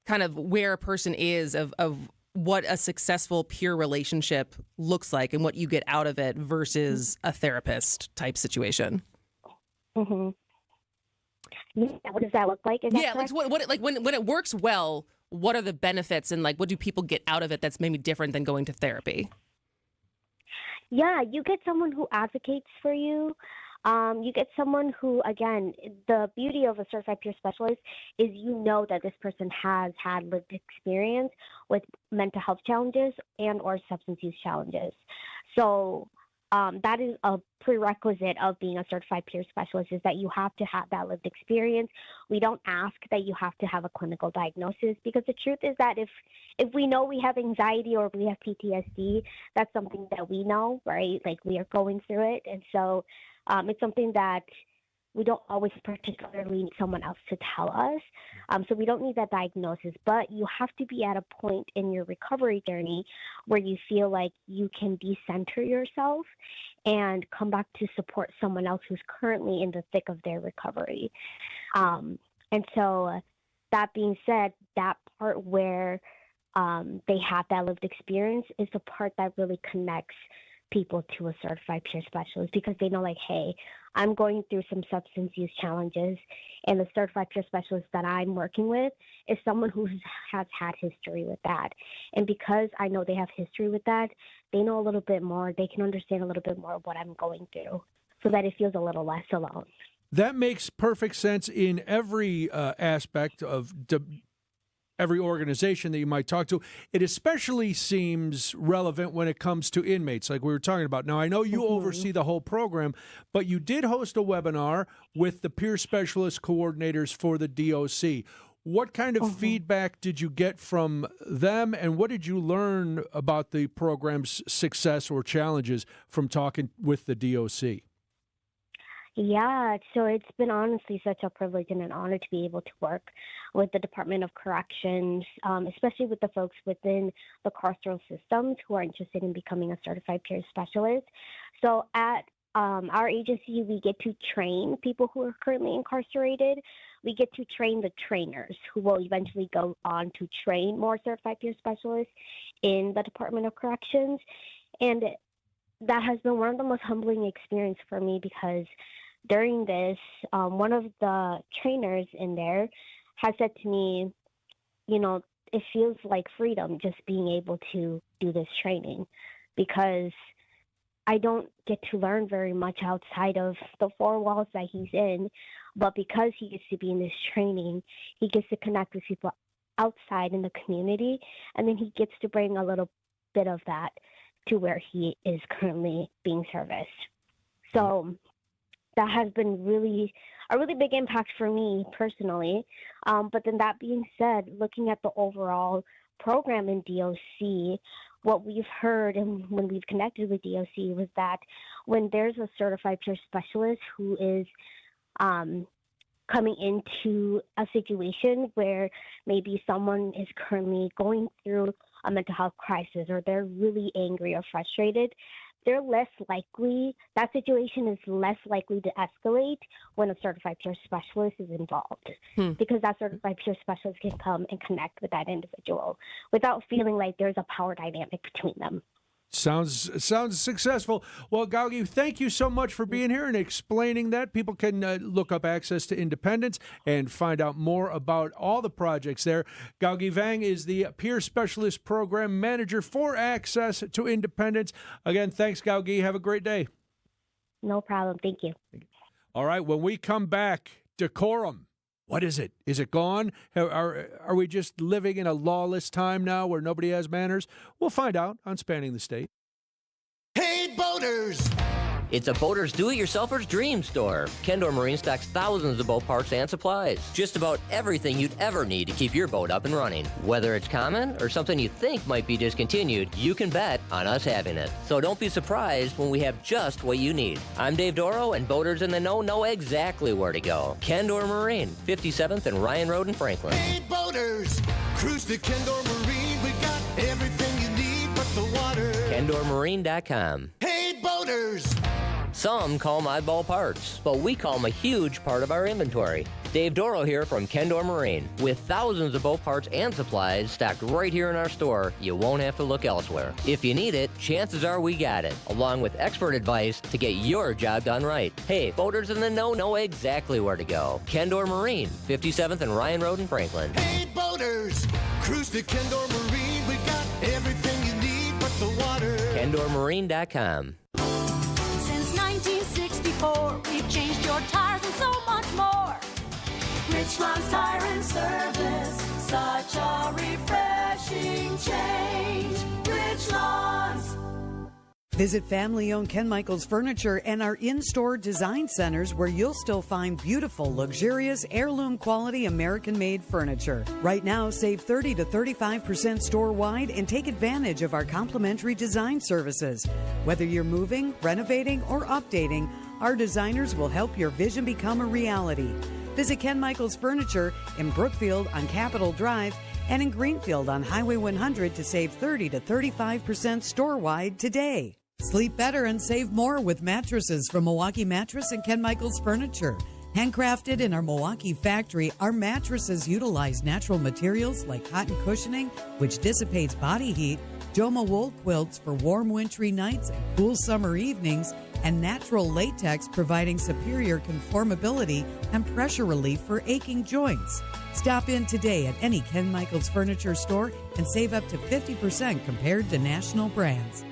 kind of where a person is of what a successful peer relationship looks like and what you get out of it versus a therapist type situation. Mm-hmm. Yeah, what does that look like? Is that like correct? what like when it works well, what are the benefits and like what do people get out of it that's maybe different than going to therapy? Yeah, you get someone who advocates for you. You get someone who, again, the beauty of a certified peer specialist is you know that this person has had lived experience with mental health challenges and or substance use challenges. So that is a prerequisite of being a certified peer specialist, is that you have to have that lived experience. We don't ask that you have to have a clinical diagnosis, because the truth is that if we know we have anxiety or we have PTSD, that's something that we know, right? Like, we are going through it. And so it's something that we don't always particularly need someone else to tell us. So we don't need that diagnosis, but you have to be at a point in your recovery journey where you feel like you can decenter yourself and come back to support someone else who's currently in the thick of their recovery. And so that being said, that part where they have that lived experience is the part that really connects people to a certified peer specialist, because they know, like, hey, I'm going through some substance use challenges, and the certified peer specialist that I'm working with is someone who has had history with that. And because I know they have history with that, they know a little bit more. They can understand a little bit more of what I'm going through, so that it feels a little less alone. That makes perfect sense in every aspect of every organization that you might talk to. It especially seems relevant when it comes to inmates, like we were talking about. Now, I know you oversee the whole program, but you did host a webinar with the peer specialist coordinators for the DOC. What kind of feedback did you get from them, and what did you learn about the program's success or challenges from talking with the DOC? Yeah, so it's been honestly such a privilege and an honor to be able to work with the Department of Corrections, especially with the folks within the carceral systems who are interested in becoming a certified peer specialist. So at our agency, we get to train people who are currently incarcerated. We get to train the trainers who will eventually go on to train more certified peer specialists in the Department of Corrections. And that has been one of the most humbling experiences for me, because during this, one of the trainers in there has said to me, you know, it feels like freedom just being able to do this training, because I don't get to learn very much outside of the four walls that he's in. But because he gets to be in this training, he gets to connect with people outside in the community, and then he gets to bring a little bit of that to where he is currently being serviced. So that has been a really big impact for me personally. But then that being said, looking at the overall program in DOC, what we've heard and when we've connected with DOC was that when there's a certified peer specialist who is coming into a situation where maybe someone is currently going through a mental health crisis, or they're really angry or frustrated, they're less likely, that situation is less likely to escalate when a certified peer specialist is involved, because that certified peer specialist can come and connect with that individual without feeling like there's a power dynamic between them. Sounds successful. Well, Gaugi, thank you so much for being here and explaining that. People can look up Access to Independence and find out more about all the projects there. Gaugi Vang is the Peer Specialist Program Manager for Access to Independence. Again, thanks, Gaugi. Have a great day. No problem. Thank you. All right, when we come back, decorum. What is it? Is it gone? Are we just living in a lawless time now where nobody has manners? We'll find out on Spanning the State. Hey, boaters! It's a boater's do-it-yourselfer's dream store. Kendor Marine stocks thousands of boat parts and supplies. Just about everything you'd ever need to keep your boat up and running. Whether it's common or something you think might be discontinued, you can bet on us having it. So don't be surprised when we have just what you need. I'm Dave Doro, and boaters in the know exactly where to go. Kendor Marine, 57th and Ryan Road in Franklin. Hey, boaters! Cruise to Kendor Marine. We got everything you need but the water. KendorMarine.com. Hey, boaters! Some call them oddball parts, but we call them a huge part of our inventory. Dave Doro here from Kendor Marine. With thousands of boat parts and supplies stocked right here in our store, you won't have to look elsewhere. If you need it, chances are we got it, along with expert advice to get your job done right. Hey, boaters in the know exactly where to go. Kendor Marine, 57th and Ryan Road in Franklin. Hey, boaters! Cruise to Kendor Marine, we got everything you need but the water. KendorMarine.com. Since 1964, we've changed your tires and so much more. Richland's Tire and Service, such a refreshing change. Richland's. Visit family-owned Ken Michaels Furniture and our in-store design centers where you'll still find beautiful, luxurious, heirloom-quality American-made furniture. Right now, save 30 to 35% store-wide and take advantage of our complimentary design services. Whether you're moving, renovating, or updating, our designers will help your vision become a reality. Visit Ken Michaels Furniture in Brookfield on Capitol Drive and in Greenfield on Highway 100 to save 30 to 35% store-wide today. Sleep better and save more with mattresses from Milwaukee Mattress and Ken Michaels Furniture. Handcrafted in our Milwaukee factory, our mattresses utilize natural materials like cotton cushioning, which dissipates body heat, Joma wool quilts for warm wintry nights and cool summer evenings, and natural latex providing superior conformability and pressure relief for aching joints. Stop in today at any Ken Michaels Furniture store and save up to 50% compared to national brands.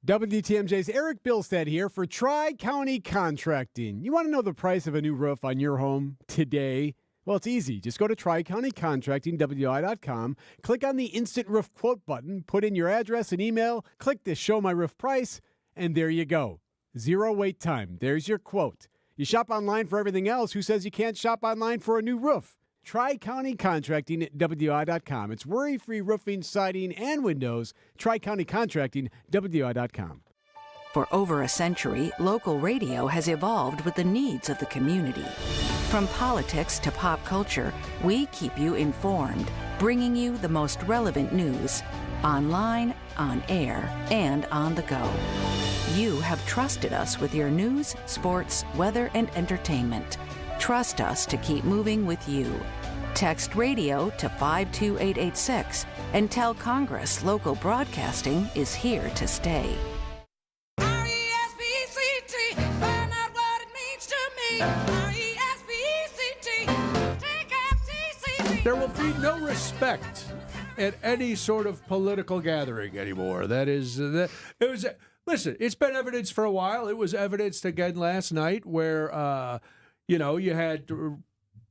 WTMJ's Eric Bilstead here for Tri-County Contracting. You want to know the price of a new roof on your home today? Well, it's easy. Just go to TriCountyContracting.wi.com, click on the Instant Roof Quote button, put in your address and email, click the Show My Roof Price, and there you go. Zero wait time. There's your quote. You shop online for everything else. Who says you can't shop online for a new roof? Tri-County Contracting at WI.com. It's worry-free roofing, siding, and windows. Tri-County Contracting, WI.com. For over a century, local radio has evolved with the needs of the community. From politics to pop culture, we keep you informed, bringing you the most relevant news, online, on air, and on the go. You have trusted us with your news, sports, weather, and entertainment. Trust us to keep moving with you. Text radio to 52886 and tell Congress local broadcasting is here to stay. R-E-S-P-E-C-T, find out what it means to me. R-E-S-P-E-C-T, take F-T-C-T. There will be no respect at any sort of political gathering anymore. That is, listen, it's been evidenced for a while. It was evidenced again last night where, you had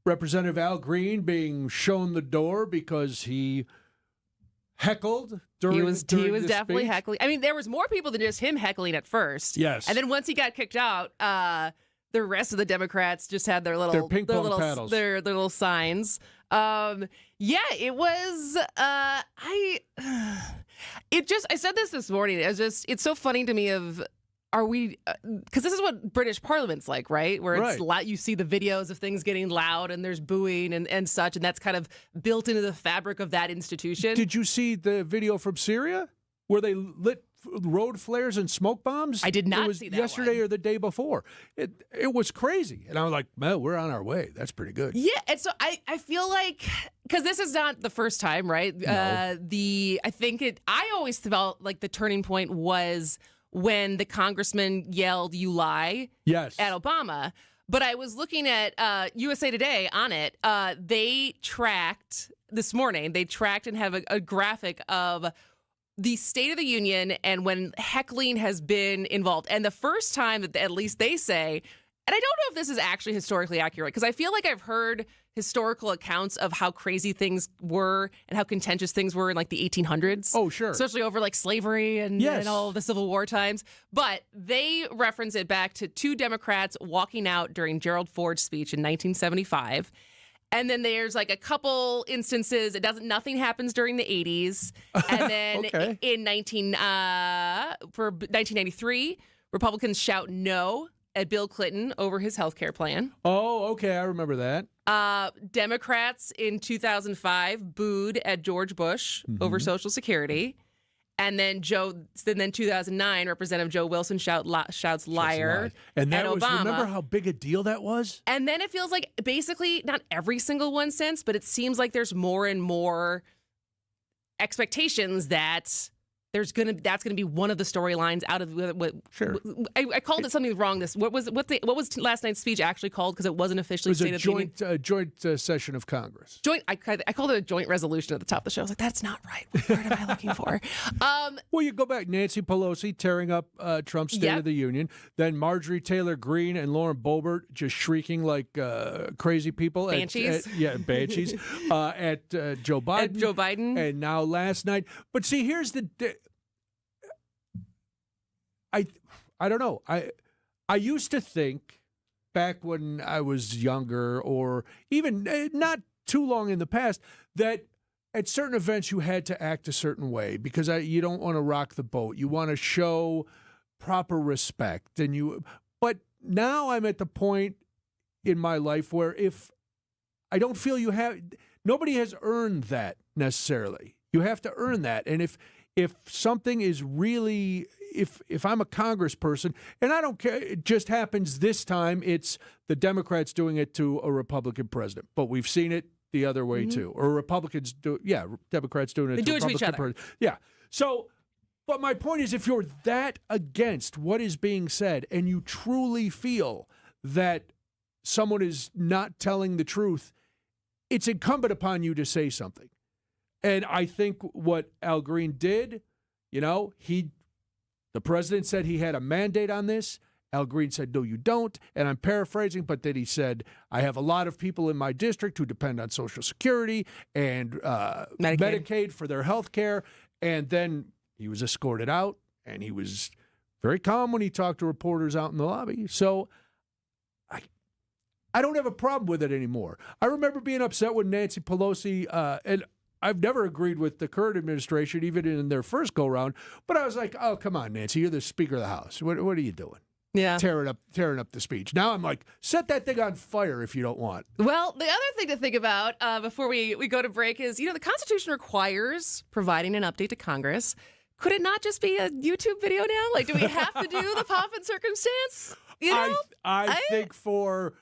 Representative Al Green being shown the door because he heckled during He was the definitely speech. heckling. I mean, there was more people than just him heckling at first. Yes. And then once he got kicked out, the rest of the Democrats just had their little Their ping pong paddles. their little signs. It was I said this morning. It's so funny to me are we, because this is what British Parliament's like, right? Where it's you see the videos of things getting loud and there's booing and such, and that's kind of built into the fabric of that institution. Did you see the video from Syria where they lit road flares and smoke bombs? I did not It was see that yesterday one. or the day before. It was crazy. And I was like, well, we're on our way. That's pretty good. Yeah, and so I feel like, because this is not the first time, right? No. I always felt like the turning point was when the congressman yelled, "You lie," yes, at Obama. But I was looking at USA Today on it. They tracked this morning. They tracked and have a graphic of the State of the Union and when heckling has been involved. And the first time that at least they say, and I don't know if this is actually historically accurate, because I feel like I've heard historical accounts of how crazy things were and how contentious things were in like the 1800s. Oh, sure. Especially over like slavery and all of the Civil War times. But they reference it back to two Democrats walking out during Gerald Ford's speech in 1975. And then there's like a couple instances. Nothing happens during the 80s. And then in 1993, Republicans shout no at Bill Clinton over his health care plan. Oh, okay. I remember that. Democrats in 2005 booed at George Bush over Social Security. And then 2009, Representative Joe Wilson shouts liar And that at was, Obama. remember how big a deal that was? And then it feels like basically not every single one since, but it seems like there's more and more expectations that that's gonna be one of the storylines out of what. Sure. I called it something wrong. What was last night's speech actually called? Because it wasn't officially State of the Union. It was a joint session of Congress. I called it a joint resolution at the top of the show. I was like, that's not right. What word am I looking for? Well, you go back, Nancy Pelosi tearing up Trump's State of the Union, then Marjorie Taylor Greene and Lauren Boebert just shrieking like crazy people. Banshees. Banshees at Joe Biden. At Joe Biden. And now last night. But see, here's the... I don't know. I used to think back when I was younger, or even not too long in the past, that at certain events you had to act a certain way because you don't want to rock the boat. You want to show proper respect, but now I'm at the point in my life where if I don't feel nobody has earned that necessarily. You have to earn that, and if something is really, if I'm a congressperson, and I don't care, it just happens this time, it's the Democrats doing it to a Republican president. But we've seen it the other way too. Or Republicans Democrats doing it to a Republican president. Yeah. So, but my point is, if you're that against what is being said and you truly feel that someone is not telling the truth, it's incumbent upon you to say something. And I think what Al Green did, the president said he had a mandate on this. Al Green said, no, you don't. And I'm paraphrasing, but then he said, I have a lot of people in my district who depend on Social Security and Medicaid for their health care. And then he was escorted out, and he was very calm when he talked to reporters out in the lobby. So I don't have a problem with it anymore. I remember being upset when Nancy Pelosi, and I've never agreed with the current administration, even in their first go-round. But I was like, oh, come on, Nancy, you're the Speaker of the House. What are you doing? Yeah. Tearing up the speech. Now I'm like, set that thing on fire if you don't want. Well, the other thing to think about before we go to break is, the Constitution requires providing an update to Congress. Could it not just be a YouTube video now? Like, do we have to do the pomp and circumstance? I think for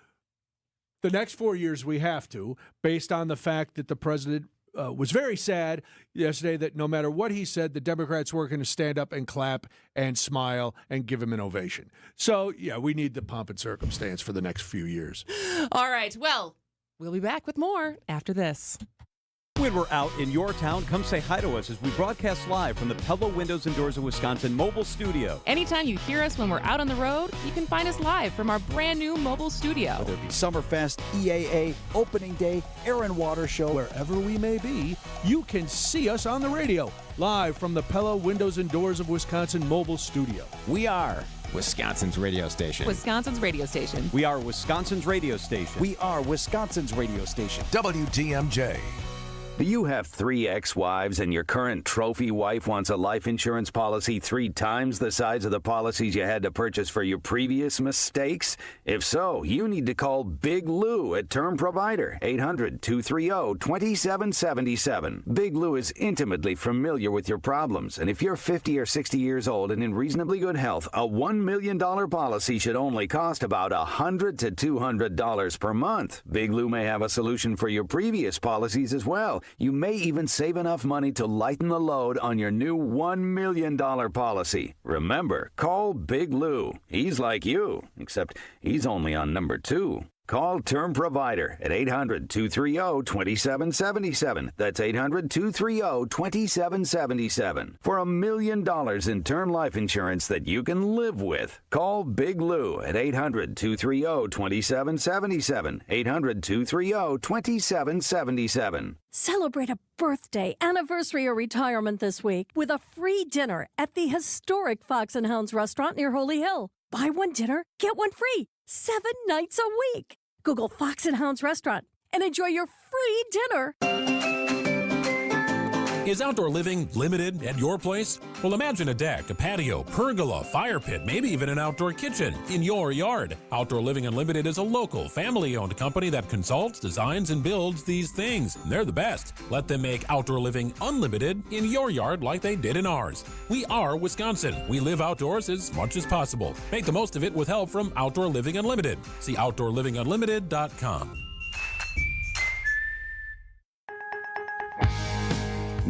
the next 4 years we have to, based on the fact that the president was very sad yesterday that no matter what he said, the Democrats were going to stand up and clap and smile and give him an ovation. So, yeah, we need the pomp and circumstance for the next few years. All right. Well, we'll be back with more after this. When we're out in your town, come say hi to us as we broadcast live from the Pella Windows and Doors of Wisconsin mobile studio. Anytime you hear us when we're out on the road, you can find us live from our brand new mobile studio. Whether it be Summerfest, EAA, Opening Day, Air and Water Show, wherever we may be, you can see us on the radio, live from the Pella Windows and Doors of Wisconsin mobile studio. We are Wisconsin's radio station. Wisconsin's radio station. We are Wisconsin's radio station. We are Wisconsin's radio station. WDMJ. Do you have 3 ex-wives and your current trophy wife wants a life insurance policy 3 times the size of the policies you had to purchase for your previous mistakes? If so, you need to call Big Lou at Term Provider, 800-230-2777. Big Lou is intimately familiar with your problems, and if you're 50 or 60 years old and in reasonably good health, a $1 million policy should only cost about $100 to $200 per month. Big Lou may have a solution for your previous policies as well. You may even save enough money to lighten the load on your new $1 million policy. Remember, call Big Lou. He's like you, except he's only on number 2. Call Term Provider at 800-230-2777. That's 800-230-2777. For $1 million in term life insurance that you can live with. Call Big Lou at 800-230-2777. 800-230-2777. Celebrate a birthday, anniversary, or retirement this week with a free dinner at the historic Fox & Hounds restaurant near Holy Hill. Buy one dinner, get one free, 7 nights a week. Google Fox & Hounds restaurant and enjoy your free dinner. Is outdoor living limited at your place? Well, imagine a deck, a patio, pergola, fire pit, maybe even an outdoor kitchen in your yard. Outdoor Living Unlimited is a local, family-owned company that consults, designs, and builds these things. And they're the best. Let them make outdoor living unlimited in your yard like they did in ours. We are Wisconsin. We live outdoors as much as possible. Make the most of it with help from Outdoor Living Unlimited. See OutdoorLivingUnlimited.com.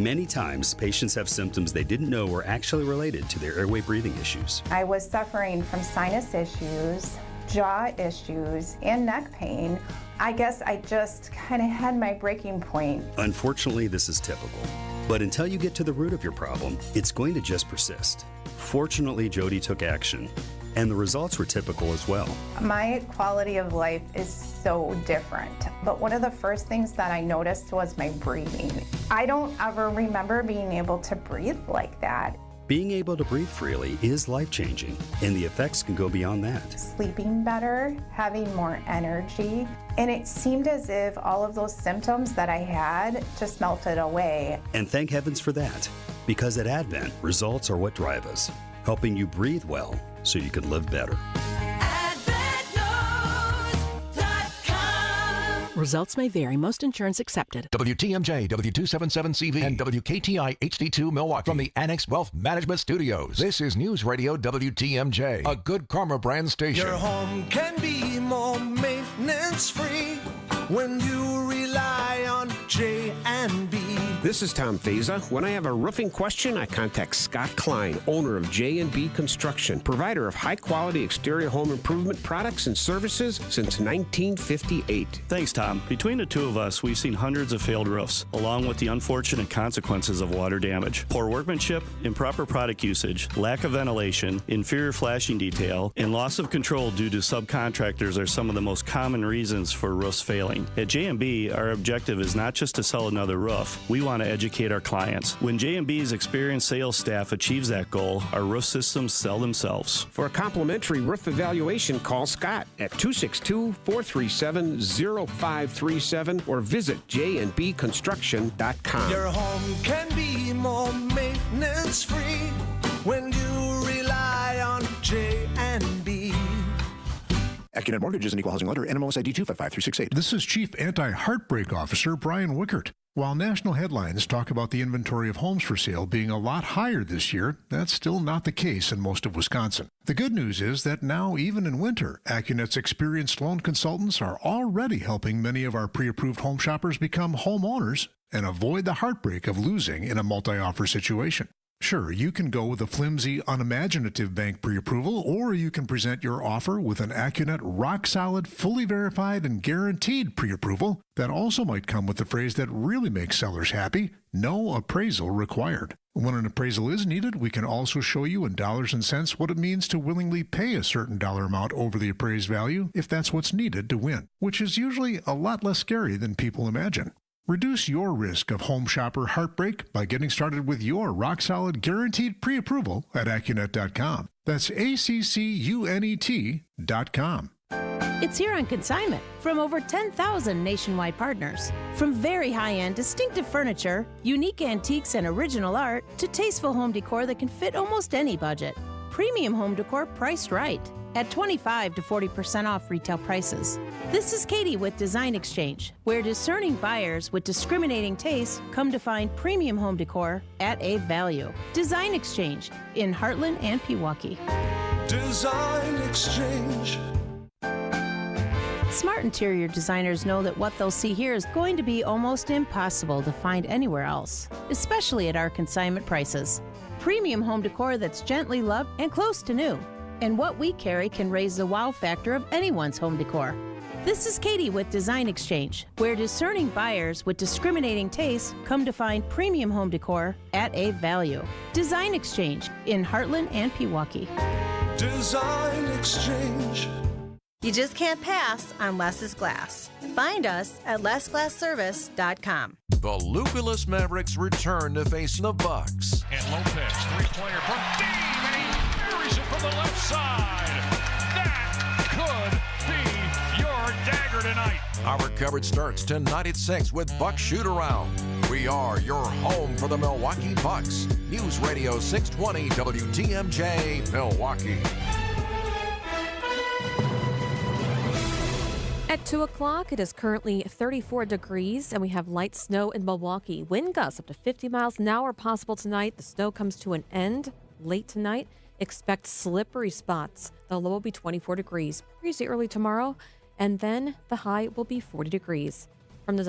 Many times, patients have symptoms they didn't know were actually related to their airway breathing issues. I was suffering from sinus issues, jaw issues, and neck pain. I guess I just kind of had my breaking point. Unfortunately, this is typical. But until you get to the root of your problem, it's going to just persist. Fortunately, Jody took action, and the results were typical as well. My quality of life is so different, but one of the first things that I noticed was my breathing. I don't ever remember being able to breathe like that. Being able to breathe freely is life-changing, and the effects can go beyond that. Sleeping better, having more energy, and it seemed as if all of those symptoms that I had just melted away. And thank heavens for that, because at Advent, results are what drive us, helping you breathe well so you can live better. Results may vary. Most insurance accepted. WTMJ, W277CV, and WKTI HD2 Milwaukee. From the Annex Wealth Management Studios, this is News Radio WTMJ, a Good Karma brand station. Your home can be more maintenance-free when you rely on J&B. This is Tom Feza. When I have a roofing question, I contact Scott Klein, owner of J&B Construction, provider of high-quality exterior home improvement products and services since 1958. Thanks, Tom. Between the two of us, we've seen hundreds of failed roofs, along with the unfortunate consequences of water damage. Poor workmanship, improper product usage, lack of ventilation, inferior flashing detail, and loss of control due to subcontractors are some of the most common reasons for roofs failing. At J&B, our objective is not just to sell another roof. We want to educate our clients. When J&B's experienced sales staff achieves that goal, our roof systems sell themselves. For a complimentary roof evaluation, call Scott at 262-437-0537 or visit jnbconstruction.com. Your home can be more maintenance-free when you rely on J&B. Accunet Mortgage is an equal housing lender. NMLS ID 255368. This is Chief Anti-Heartbreak Officer Brian Wickert. While national headlines talk about the inventory of homes for sale being a lot higher this year, that's still not the case in most of Wisconsin. The good news is that now, even in winter, Accunet's experienced loan consultants are already helping many of our pre-approved home shoppers become homeowners and avoid the heartbreak of losing in a multi-offer situation. Sure, you can go with a flimsy, unimaginative bank pre-approval, or you can present your offer with an Accunet rock-solid, fully verified, and guaranteed pre-approval that also might come with the phrase that really makes sellers happy: no appraisal required. When an appraisal is needed, we can also show you in dollars and cents what it means to willingly pay a certain dollar amount over the appraised value if that's what's needed to win, which is usually a lot less scary than people imagine. Reduce your risk of home shopper heartbreak by getting started with your rock-solid guaranteed pre-approval at Accunet.com. That's ACCUNET.com. It's here on consignment from over 10,000 nationwide partners. From very high-end, distinctive furniture, unique antiques and original art, to tasteful home decor that can fit almost any budget. Premium home decor priced right at 25 to 40% off retail prices. This is Katie with Design Exchange, where discerning buyers with discriminating tastes come to find premium home decor at a value. Design Exchange in Heartland and Pewaukee. Design Exchange. Smart interior designers know that what they'll see here is going to be almost impossible to find anywhere else, especially at our consignment prices. Premium home decor that's gently loved and close to new. And what we carry can raise the wow factor of anyone's home decor. This is Katie with Design Exchange, where discerning buyers with discriminating tastes come to find premium home decor at a value. Design Exchange in Heartland and Pewaukee. Design Exchange. You just can't pass on Less's Glass. Find us at lessglassservice.com. The Lucas Mavericks return to face the Bucks. And Lopez, three-pointer from deep, and he buries it from the left side. That could be your dagger tonight. Our coverage starts tonight at 6 with Buck Shoot Around. We are your home for the Milwaukee Bucks. News Radio 620 WTMJ, Milwaukee. At 2 o'clock, it is currently 34 degrees, and we have light snow in Milwaukee. Wind gusts up to 50 miles an hour possible tonight. The snow comes to an end late tonight. Expect slippery spots. The low will be 24 degrees. Breezy early tomorrow, and then the high will be 40 degrees. From the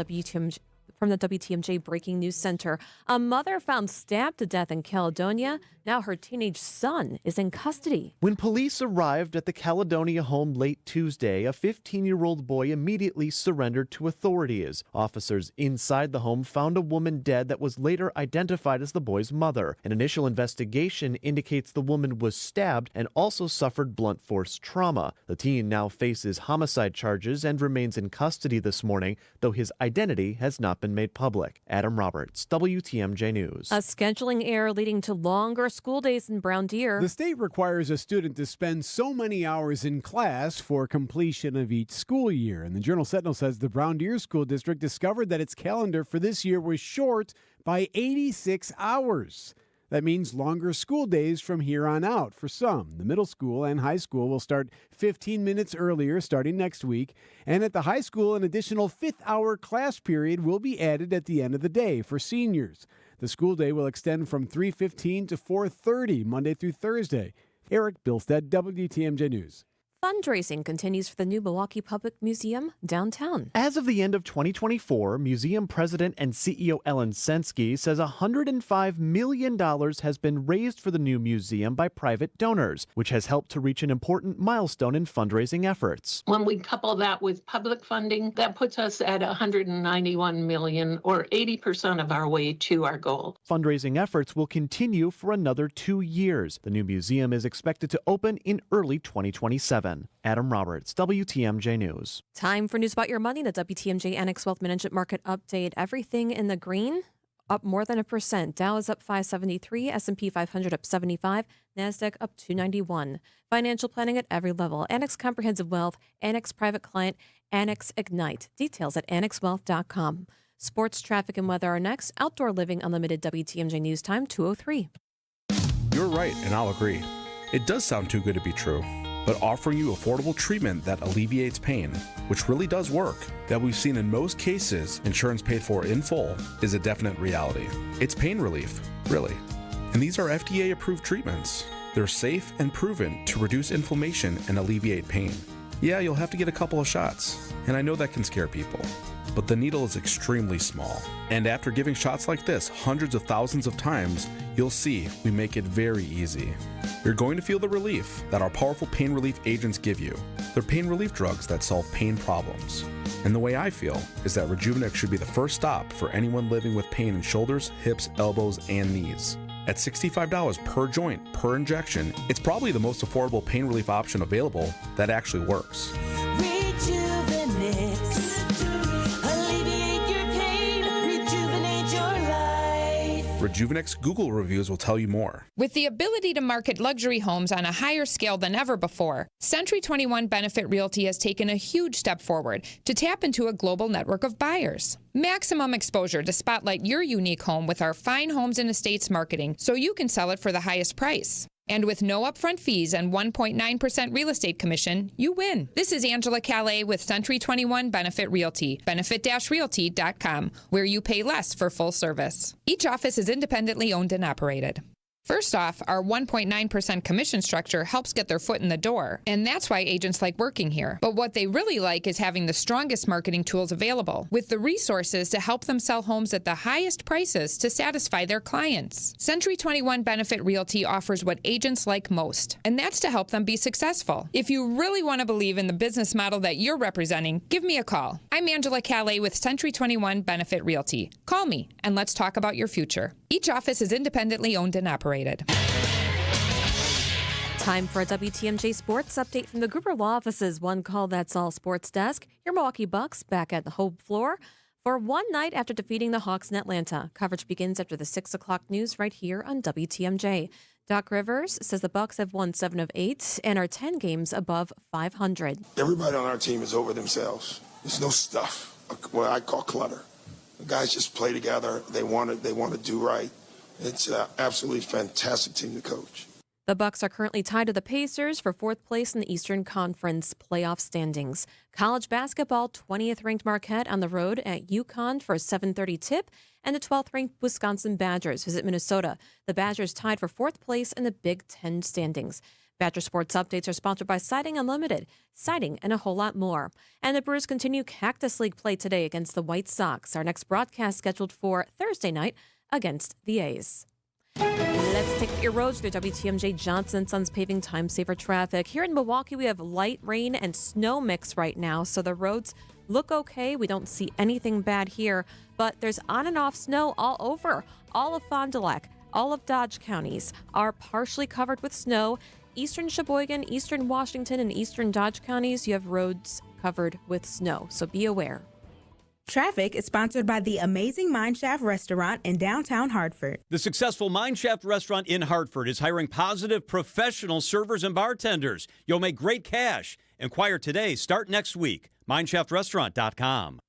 From the WTMJ Breaking News Center, a mother found stabbed to death in Caledonia. Now her teenage son is in custody. When police arrived at the Caledonia home late Tuesday, a 15-year-old boy immediately surrendered to authorities. Officers inside the home found a woman dead that was later identified as the boy's mother. An initial investigation indicates the woman was stabbed and also suffered blunt force trauma. The teen now faces homicide charges and remains in custody this morning, though his identity has not been made public. Adam Roberts, WTMJ News. A scheduling error leading to longer school days in Brown Deer. The state requires a student to spend so many hours in class for completion of each school year. And the Journal-Sentinel says the Brown Deer School District discovered that its calendar for this year was short by 86 hours. That means longer school days from here on out for some. The middle school and high school will start 15 minutes earlier starting next week. And at the high school, an additional fifth-hour class period will be added at the end of the day for seniors. The school day will extend from 3:15 to 4:30 Monday through Thursday. Eric Bilstead, WTMJ News. Fundraising continues for the new Milwaukee Public Museum downtown. As of the end of 2024, museum president and CEO Ellen Sensky says $105 million has been raised for the new museum by private donors, which has helped to reach an important milestone in fundraising efforts. When we couple that with public funding, that puts us at $191 million, or 80% of our way to our goal. Fundraising efforts will continue for another 2 years. The new museum is expected to open in early 2027. Adam Roberts, WTMJ News. Time for news about your money. The WTMJ Annex Wealth Management Market Update. Everything in the green, up more than 1%. Dow is up 573, S&P 500 up 75, NASDAQ up 291. Financial planning at every level. Annex Comprehensive Wealth, Annex Private Client, Annex Ignite. Details at annexwealth.com. Sports, traffic, and weather are next. Outdoor Living Unlimited, WTMJ News Time 2:03. You're right, and I'll agree. It does sound too good to be true. But offering you affordable treatment that alleviates pain, which really does work, that we've seen in most cases insurance paid for in full, is a definite reality. It's pain relief, really. And these are FDA-approved treatments. They're safe and proven to reduce inflammation and alleviate pain. Yeah, you'll have to get a couple of shots, and I know that can scare people. But the needle is extremely small. And after giving shots like this hundreds of thousands of times, you'll see we make it very easy. You're going to feel the relief that our powerful pain relief agents give you. They're pain relief drugs that solve pain problems. And the way I feel is that Rejuvenex should be the first stop for anyone living with pain in shoulders, hips, elbows, and knees. At $65 per joint, per injection, it's probably the most affordable pain relief option available that actually works. Rejuvenex. Alleviate your pain. Rejuvenate your life. Rejuvenex Google reviews will tell you more. With the ability to market luxury homes on a higher scale than ever before, Century 21 Benefit Realty has taken a huge step forward to tap into a global network of buyers. Maximum exposure to spotlight your unique home with our fine homes and estates marketing so you can sell it for the highest price. And with no upfront fees and 1.9% real estate commission, you win. This is Angela Calais with Century 21 Benefit Realty, benefit-realty.com, where you pay less for full service. Each office is independently owned and operated. First off, our 1.9% commission structure helps get their foot in the door, and that's why agents like working here. But what they really like is having the strongest marketing tools available, with the resources to help them sell homes at the highest prices to satisfy their clients. Century 21 Benefit Realty offers what agents like most, and that's to help them be successful. If you really want to believe in the business model that you're representing, give me a call. I'm Angela Calais with Century 21 Benefit Realty. Call me, and let's talk about your future. Each office is independently owned and operated. Time for a WTMJ Sports update from the Gruber Law Office's One Call That's All Sports Desk. Your Milwaukee Bucks back at the home floor for one night after defeating the Hawks in Atlanta. Coverage begins after the 6 o'clock news right here on WTMJ. Doc Rivers says the Bucks have won 7 of 8 and are 10 games above 500. Everybody on our team is over themselves. There's no stuff, what I call clutter. The guys just play together. They want to do right. It's an absolutely fantastic team to coach. The Bucks are currently tied to the Pacers for 4th place in the Eastern Conference playoff standings. College basketball, 20th ranked Marquette on the road at UConn for a 7:30 tip, and the 12th ranked Wisconsin Badgers visit Minnesota. The Badgers tied for 4th place in the Big Ten standings. Badger Sports Updates are sponsored by Siding Unlimited, siding and a whole lot more. And the Brewers continue Cactus League play today against the White Sox. Our next broadcast scheduled for Thursday night against the A's. Let's take your roads through WTMJ Johnson & Sons Paving Time Saver Traffic. Here in Milwaukee, we have light rain and snow mix right now, so the roads look okay. We don't see anything bad here, but there's on and off snow all over. All of Fond du Lac, all of Dodge counties are partially covered with snow. Eastern Sheboygan, Eastern Washington, and Eastern Dodge counties, you have roads covered with snow, so be aware. Traffic is sponsored by the amazing Mineshaft Restaurant in downtown Hartford. The successful Mineshaft Restaurant in Hartford is hiring positive professional servers and bartenders. You'll make great cash. Inquire today. Start next week. MineShaftRestaurant.com.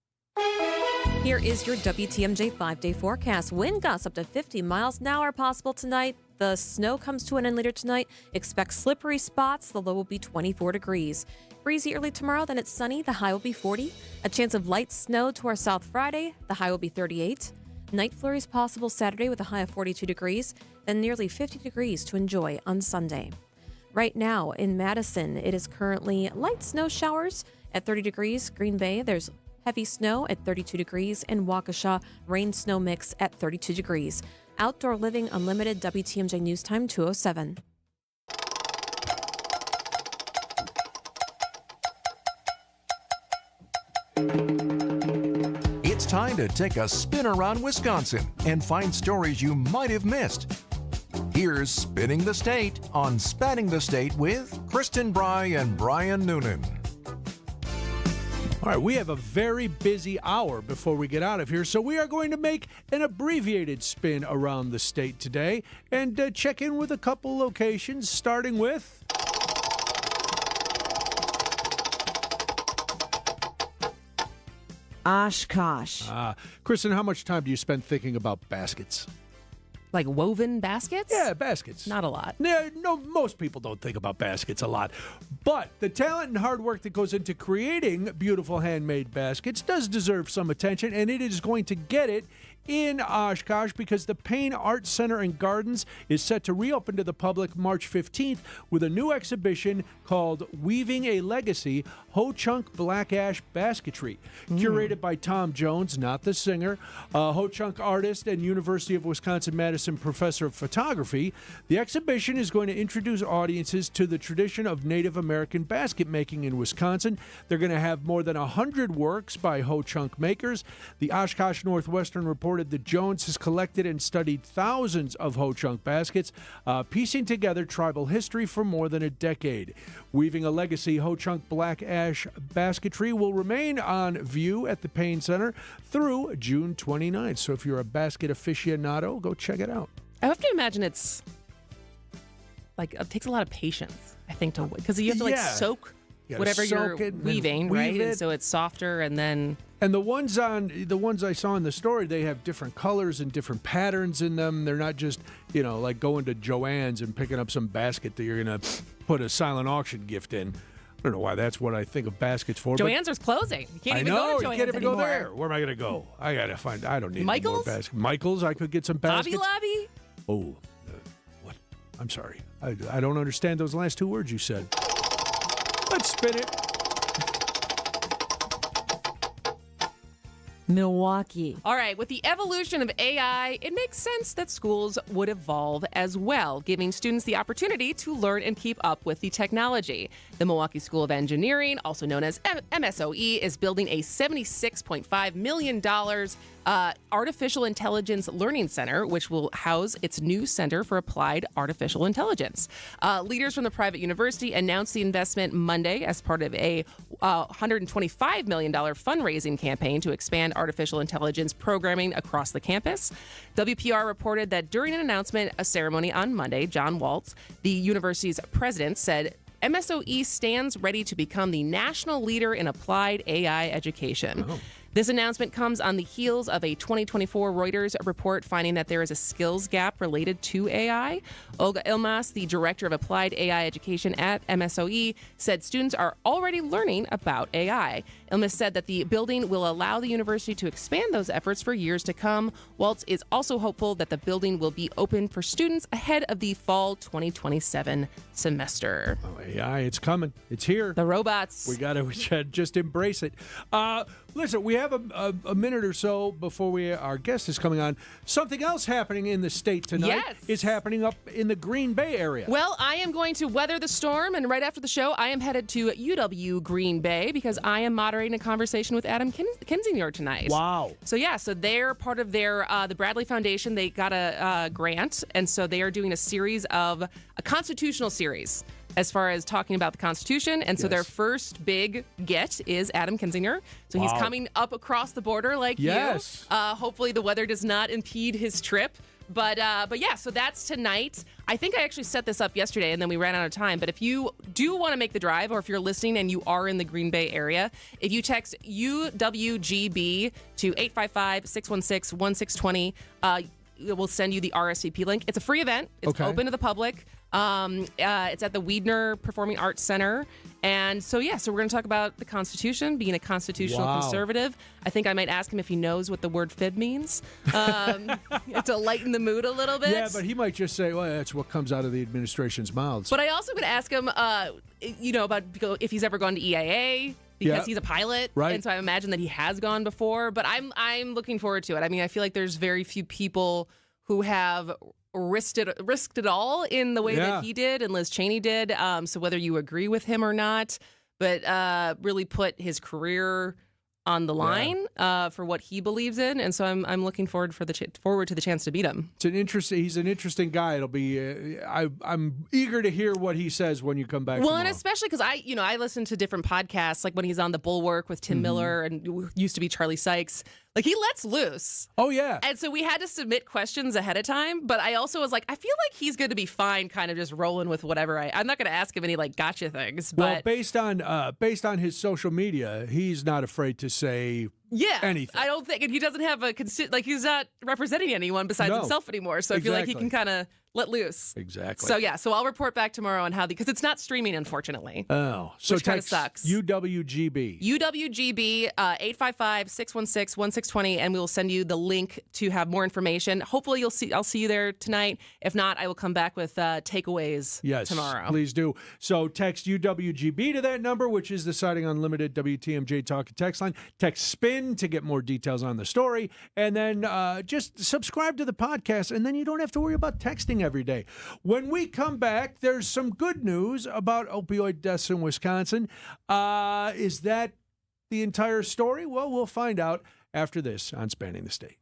Here is your WTMJ 5-day forecast. Wind gusts up to 50 miles an hour possible tonight. The snow comes to an end later tonight. Expect slippery spots. The low will be 24 degrees. Breezy early tomorrow, then it's sunny. The high will be 40. A chance of light snow to our south Friday. The high will be 38. Night flurries possible Saturday with a high of 42 degrees. Then nearly 50 degrees to enjoy on Sunday. Right now in Madison, it is currently light snow showers at 30 degrees. Green Bay, there's heavy snow at 32 degrees. And Waukesha, rain-snow mix at 32 degrees. Outdoor Living Unlimited, WTMJ News Time 2:07. It's time to take a spin around Wisconsin and find stories you might have missed. Here's Spinning the State on Spanning the State with Kristin, Brey, and Brian Noonan. All right, we have a very busy hour before we get out of here, so we are going to make an abbreviated spin around the state today and check in with a couple locations, starting with Oshkosh. Kristin, how much time do you spend thinking about baskets? Like woven baskets? Yeah, baskets. Not a lot. No, most people don't think about baskets a lot. But the talent and hard work that goes into creating beautiful handmade baskets does deserve some attention, and it is going to get it in Oshkosh because the Payne Art Center and Gardens is set to reopen to the public March 15th with a new exhibition called Weaving a Legacy, Ho-Chunk Black Ash Basketry. Curated by Tom Jones, not the singer, Ho-Chunk artist and University of Wisconsin-Madison professor of photography. The exhibition is going to introduce audiences to the tradition of Native American basket making in Wisconsin. They're going to have more than 100 works by Ho-Chunk makers. The Oshkosh Northwestern reported that Jones has collected and studied thousands of Ho-Chunk baskets, piecing together tribal history for more than a decade. Weaving a Legacy, Ho-Chunk Black Ash Basketry will remain on view at the Payne Center through June 29th. So if you're a basket aficionado, go check it out. I have to imagine it's like it takes a lot of patience, I think, to because you have to soak whatever you're weaving, right? And so it's softer, and then. And the ones I saw in the story, they have different colors and different patterns in them. They're not just, like going to Joann's and picking up some basket that you're going to put a silent auction gift in. I don't know why that's what I think of baskets for. Joann's is closing. You can't even go to Joann's you can't even anymore. go there. Where am I going to go? I got to find, I don't need any more Michael's? baskets. Michael's, I could get some baskets. Hobby Lobby? Oh, what? I'm sorry. I don't understand those last two words you said. Let's spin it. Milwaukee. All right, with the evolution of AI, it makes sense that schools would evolve as well, giving students the opportunity to learn and keep up with the technology. The Milwaukee School of Engineering, also known as MSOE, is building a $76.5 million Artificial Intelligence Learning Center, which will house its new Center for Applied Artificial Intelligence. Leaders from the private university announced the investment Monday as part of a $125 million fundraising campaign to expand artificial intelligence programming across the campus. WPR reported that during an announcement ceremony on Monday, John Waltz, the university's president, said MSOE stands ready to become the national leader in applied AI education. Oh. This announcement comes on the heels of a 2024 Reuters report finding that there is a skills gap related to AI. Olga Ilmas, the director of applied AI education at MSOE, said students are already learning about AI. Ilmas said that the building will allow the university to expand those efforts for years to come. Waltz is also hopeful that the building will be open for students ahead of the fall 2027 semester. Oh, AI, it's coming. It's here. The robots. We got to just embrace it. Listen, we have a minute or so before our guest is coming on. Something else happening in the state tonight is happening up in the Green Bay area. Well, I am going to weather the storm, and right after the show, I am headed to UW Green Bay because I am moderating a conversation with Adam Kinzinger tonight. Wow. So they're part of their the Bradley Foundation. They got a grant, and so they are doing a constitutional series as far as talking about the Constitution. And so their first big get is Adam Kinzinger. So he's coming up across the border like you. Hopefully the weather does not impede his trip. But so that's tonight. I think I actually set this up yesterday and then we ran out of time. But if you do want to make the drive, or if you're listening and you are in the Green Bay area, if you text UWGB to 855-616-1620, it will send you the RSVP link. It's a free event. It's open to the public. It's at the Wiedner Performing Arts Center. And so we're going to talk about the Constitution, being a constitutional conservative. I think I might ask him if he knows what the word fib means to lighten the mood a little bit. Yeah, but he might just say, well, that's what comes out of the administration's mouths. But I also would ask him, about if he's ever gone to EAA, because he's a pilot. Right. And so I imagine that he has gone before. But I'm looking forward to it. I mean, I feel like there's very few people who have risked it all in the way that he did and Liz Cheney did. So whether you agree with him or not, but really put his career on the line for what he believes in, and so I'm looking forward to the chance to beat him. He's an interesting guy. It'll be I'm eager to hear what he says when you come back. Well, tomorrow. and especially because I listen to different podcasts, like when he's on The Bulwark with Tim Miller and used to be Charlie Sykes. Like, he lets loose. Oh, yeah. And so we had to submit questions ahead of time, but I also was like, I feel like he's going to be fine kind of just rolling with whatever I'm not going to ask him any, gotcha things. But well, based on his social media, he's not afraid to say anything. I don't think, and he doesn't have he's not representing anyone besides himself anymore, so I feel like he can kind of let loose. Exactly. So I'll report back tomorrow on how because it's not streaming, unfortunately. Oh, so which kind of sucks. UWGB. UWGB 855-616-1620, and we will send you the link to have more information. Hopefully I'll see you there tonight. If not, I will come back with takeaways tomorrow. Please do. So text UWGB to that number, which is the Siding Unlimited WTMJ Talk and Text line. Text SPIN to get more details on the story, and then just subscribe to the podcast, and then you don't have to worry about texting every day. When we come back, there's some good news about opioid deaths in Wisconsin. Is that the entire story? Well, we'll find out after this on Spanning the State.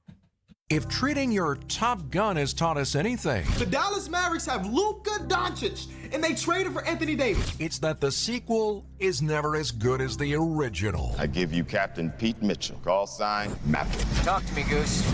If treating your top gun has taught us anything, the Dallas Mavericks have Luka Doncic, and they traded for Anthony Davis. It's that the sequel is never as good as the original. I give you Captain Pete Mitchell, call sign Maverick. Talk to me, Goose.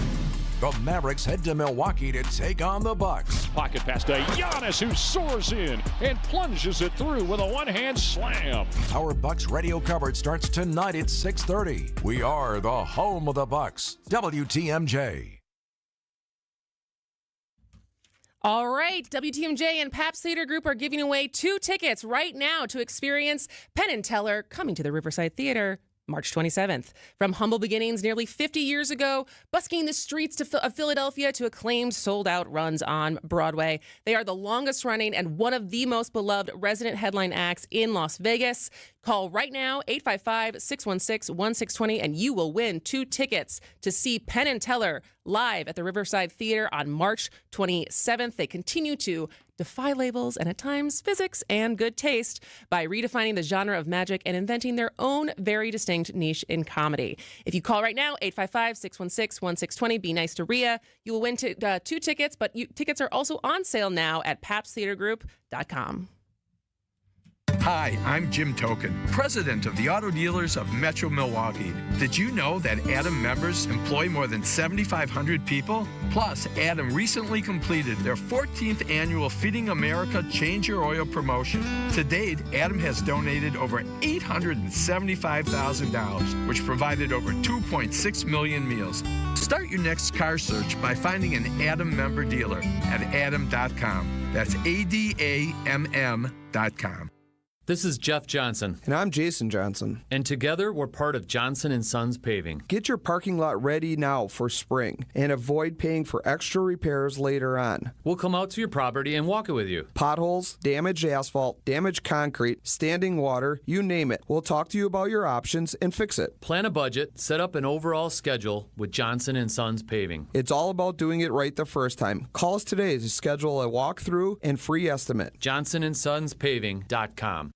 The Mavericks head to Milwaukee to take on the Bucks. Pocket pass to Giannis, who soars in and plunges it through with a one-hand slam. Our Bucks radio coverage starts tonight at 6:30. We are the home of the Bucks. WTMJ. All right, WTMJ and Pabst Theater Group are giving away 2 tickets right now to experience Penn and Teller coming to the Riverside Theater March 27th. From humble beginnings nearly 50 years ago, busking the streets of Philadelphia to acclaimed sold-out runs on Broadway. They are the longest-running and one of the most beloved resident headline acts in Las Vegas. Call right now, 855-616-1620, and you will win 2 tickets to see Penn and Teller live at the Riverside Theater on March 27th. They continue to defy labels and at times physics and good taste by redefining the genre of magic and inventing their own very distinct niche in comedy. If you call right now, 855-616-1620, be nice to Rhea, you will win 2 tickets, but tickets are also on sale now at PabstTheaterGroup.com. Hi, I'm Jim Token, president of the Auto Dealers of Metro Milwaukee. Did you know that Adam members employ more than 7,500 people? Plus, Adam recently completed their 14th annual Feeding America Change Your Oil promotion. To date, Adam has donated over $875,000, which provided over 2.6 million meals. Start your next car search by finding an Adam member dealer at adam.com. That's ADAMM.com. This is Jeff Johnson. And I'm Jason Johnson. And together we're part of Johnson & Sons Paving. Get your parking lot ready now for spring and avoid paying for extra repairs later on. We'll come out to your property and walk it with you. Potholes, damaged asphalt, damaged concrete, standing water, you name it. We'll talk to you about your options and fix it. Plan a budget, set up an overall schedule with Johnson & Sons Paving. It's all about doing it right the first time. Call us today to schedule a walkthrough and free estimate. JohnsonandSonsPaving.com.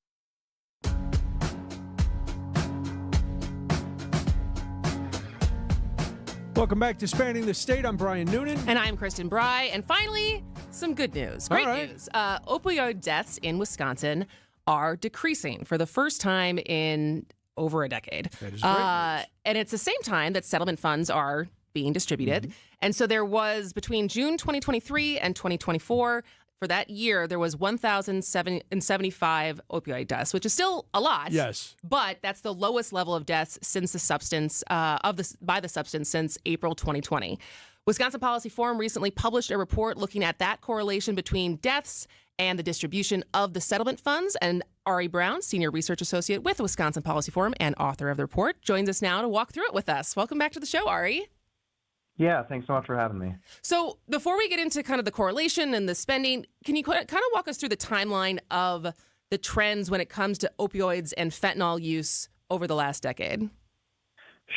Welcome back to Spanning the State. I'm Brian Noonan. And I'm Kristin Brey. And finally, some good news. Great news. Opioid deaths in Wisconsin are decreasing for the first time in over a decade. That is great news. And it's the same time that settlement funds are being distributed. And so there was, between June 2023 and 2024, for that year, there was 1,075 opioid deaths, which is still a lot. Yes. But that's the lowest level of deaths since the substance by the substance since April 2020. Wisconsin Policy Forum recently published a report looking at that correlation between deaths and the distribution of the settlement funds. And Ari Brown, Senior Research Associate with Wisconsin Policy Forum and author of the report, joins us now to walk through it with us. Welcome back to the show, Ari. Yeah, thanks so much for having me. So before we get into kind of the correlation and the spending, can you kind of walk us through the timeline of the trends when it comes to opioids and fentanyl use over the last decade?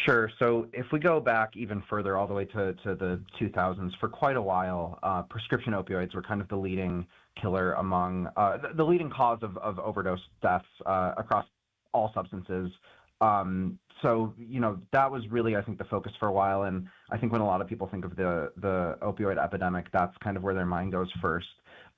Sure. So if we go back even further, all the way to the 2000s, for quite a while, prescription opioids were kind of the leading killer among the leading cause of overdose deaths across all substances. So, that was really, I think, the focus for a while. And I think when a lot of people think of the opioid epidemic, that's kind of where their mind goes first.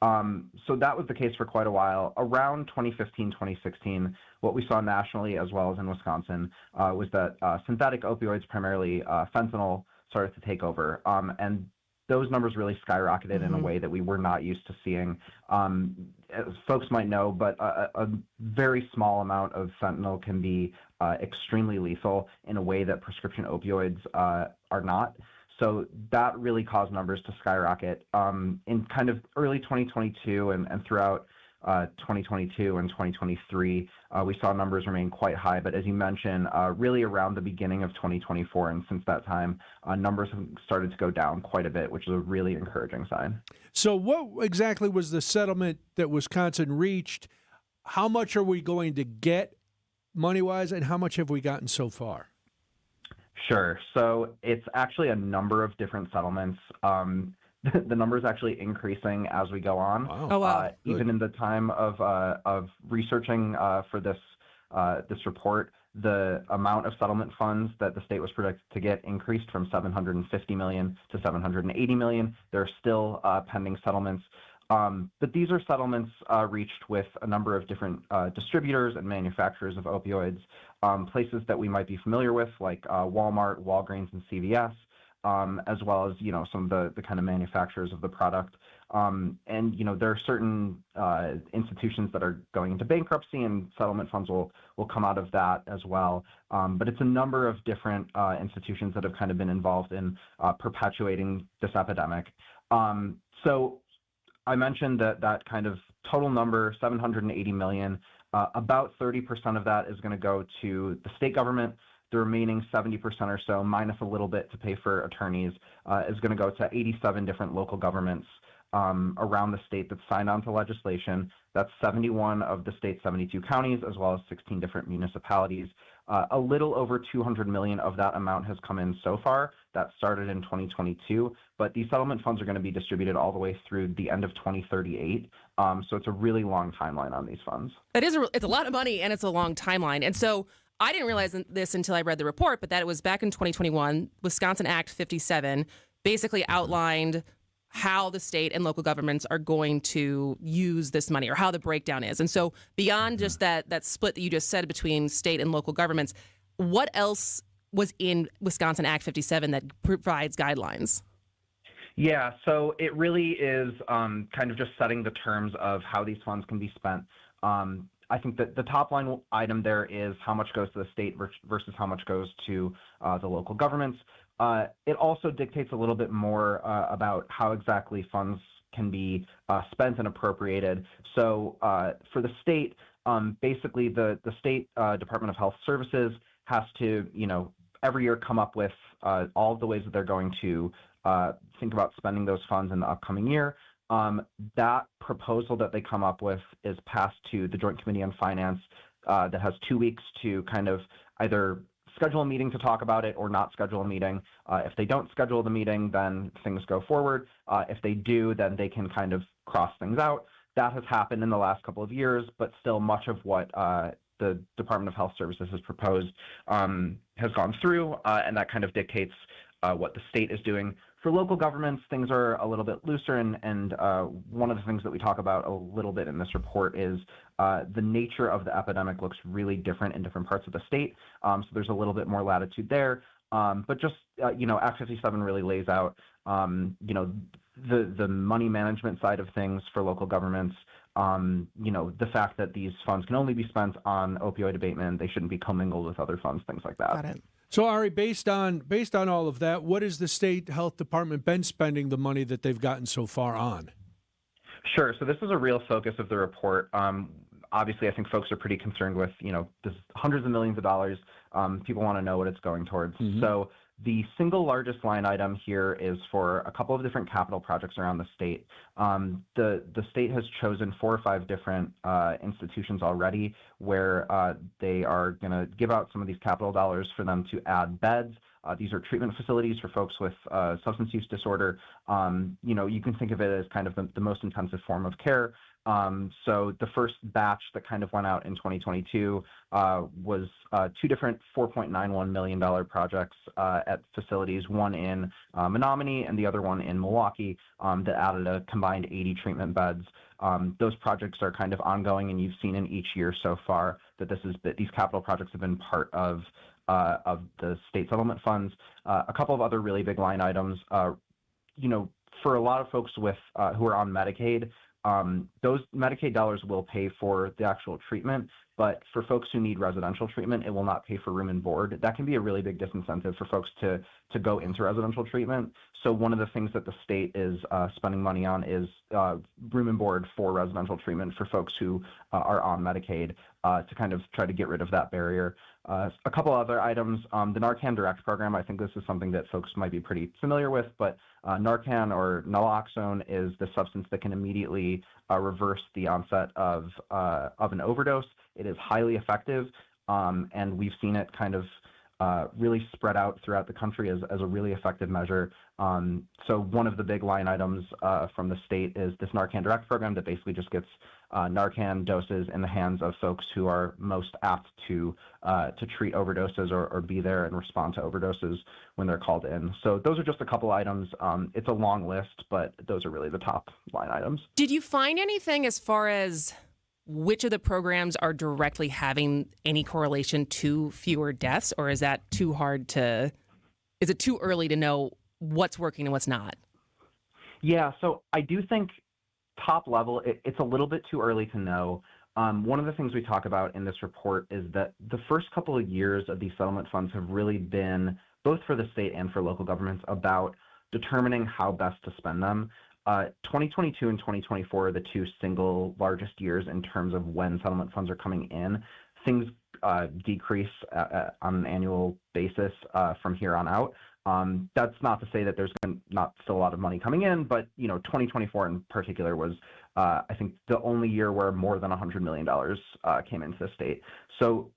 So that was the case for quite a while. Around 2015, 2016, what we saw nationally as well as in Wisconsin was that synthetic opioids, primarily fentanyl, started to take over. And those numbers really skyrocketed in a way that we were not used to seeing. As folks might know, but a very small amount of fentanyl can be extremely lethal in a way that prescription opioids are not. So that really caused numbers to skyrocket. In kind of early 2022 and throughout 2022 and 2023, we saw numbers remain quite high. But as you mentioned, really around the beginning of 2024, and since that time, numbers have started to go down quite a bit, which is a really encouraging sign. So what exactly was the settlement that Wisconsin reached? How much are we going to get money-wise, and how much have we gotten so far? Sure. So it's actually a number of different settlements. The number is actually increasing as we go on. Wow. Oh, wow. Even in the time of researching for this report, the amount of settlement funds that the state was projected to get increased from $750 million to $780 million. There are still pending settlements. But these are settlements reached with a number of different distributors and manufacturers of opioids, places that we might be familiar with, like Walmart, Walgreens, and CVS, as well as, some of the kind of manufacturers of the product. And, there are certain institutions that are going into bankruptcy, and settlement funds will come out of that as well. But it's a number of different institutions that have kind of been involved in perpetuating this epidemic. So I mentioned that kind of total number, $780 million. About 30% of that is going to go to the state government. The remaining 70% or so, minus a little bit to pay for attorneys, is going to go to 87 different local governments around the state that signed on to legislation. That's 71 of the state's 72 counties, as well as 16 different municipalities. A little over $200 million of that amount has come in so far. That started in 2022, but these settlement funds are going to be distributed all the way through the end of 2038. So it's a really long timeline on these funds. It's a lot of money, and it's a long timeline. And so I didn't realize this until I read the report, but that it was back in 2021, Wisconsin Act 57 basically outlined how the state and local governments are going to use this money or how the breakdown is. And so beyond just that split that you just said between state and local governments, what else was in Wisconsin Act 57 that provides guidelines? Yeah, so it really is kind of just setting the terms of how these funds can be spent. I think that the top line item there is how much goes to the state versus how much goes to the local governments. It also dictates a little bit more about how exactly funds can be spent and appropriated. So for the state, basically the state Department of Health Services has to, every year come up with all of the ways that they're going to think about spending those funds in the upcoming year. That proposal that they come up with is passed to the Joint Committee on Finance that has 2 weeks to kind of either schedule a meeting to talk about it or not schedule a meeting. If they don't schedule the meeting, then things go forward. If they do, then they can kind of cross things out. That has happened in the last couple of years, but still much of what the Department of Health Services has proposed has gone through, and that kind of dictates what the state is doing. For local governments, things are a little bit looser, and one of the things that we talk about a little bit in this report is the nature of the epidemic looks really different in different parts of the state, so there's a little bit more latitude there. But just, Act 57 really lays out, the money management side of things for local governments, the fact that these funds can only be spent on opioid abatement, they shouldn't be commingled with other funds, things like that. Got it. So, Ari, based on all of that, what has the state health department been spending the money that they've gotten so far on? Sure. So this is a real focus of the report. Obviously, I think folks are pretty concerned with, this hundreds of millions of dollars. People want to know what it's going towards. Mm-hmm. So the single largest line item here is for a couple of different capital projects around the state. The state has chosen 4 or 5 different institutions already where they are going to give out some of these capital dollars for them to add beds. These are treatment facilities for folks with substance use disorder. You can think of it as kind of the most intensive form of care. So the first batch that kind of went out in 2022 was 2 different $4.91 million projects at facilities, one in Menominee and the other one in Milwaukee, that added a combined 80 treatment beds. Those projects are kind of ongoing, and you've seen in each year so far that these capital projects have been part of the state settlement funds. A couple of other really big line items, for a lot of folks with who are on Medicaid, those Medicaid dollars will pay for the actual treatment, but for folks who need residential treatment, it will not pay for room and board. That can be a really big disincentive for folks to go into residential treatment. So one of the things that the state is spending money on is room and board for residential treatment for folks who are on Medicaid to kind of try to get rid of that barrier. A couple other items, the Narcan Direct program, I think this is something that folks might be pretty familiar with, but Narcan or naloxone is the substance that can immediately reverse the onset of an overdose. It is highly effective, and we've seen it kind of really spread out throughout the country as a really effective measure. So one of the big line items from the state is this Narcan Direct program that basically just gets Narcan doses in the hands of folks who are most apt to treat overdoses or be there and respond to overdoses when they're called in. So those are just a couple items. It's a long list, but those are really the top line items. Did you find anything as far as which of the programs are directly having any correlation to fewer deaths, or is that too hard to, is it too early to know what's working and what's not? Yeah, so I do think top level, it's a little bit too early to know. One of the things we talk about in this report is that the first couple of years of these settlement funds have really been, both for the state and for local governments, about determining how best to spend them. 2022 and 2024 are the 2 single largest years in terms of when settlement funds are coming in. Things decrease on an annual basis from here on out. That's not to say that there's not still a lot of money coming in, but 2024 in particular was, I think, the only year where more than $100 million came into the state. So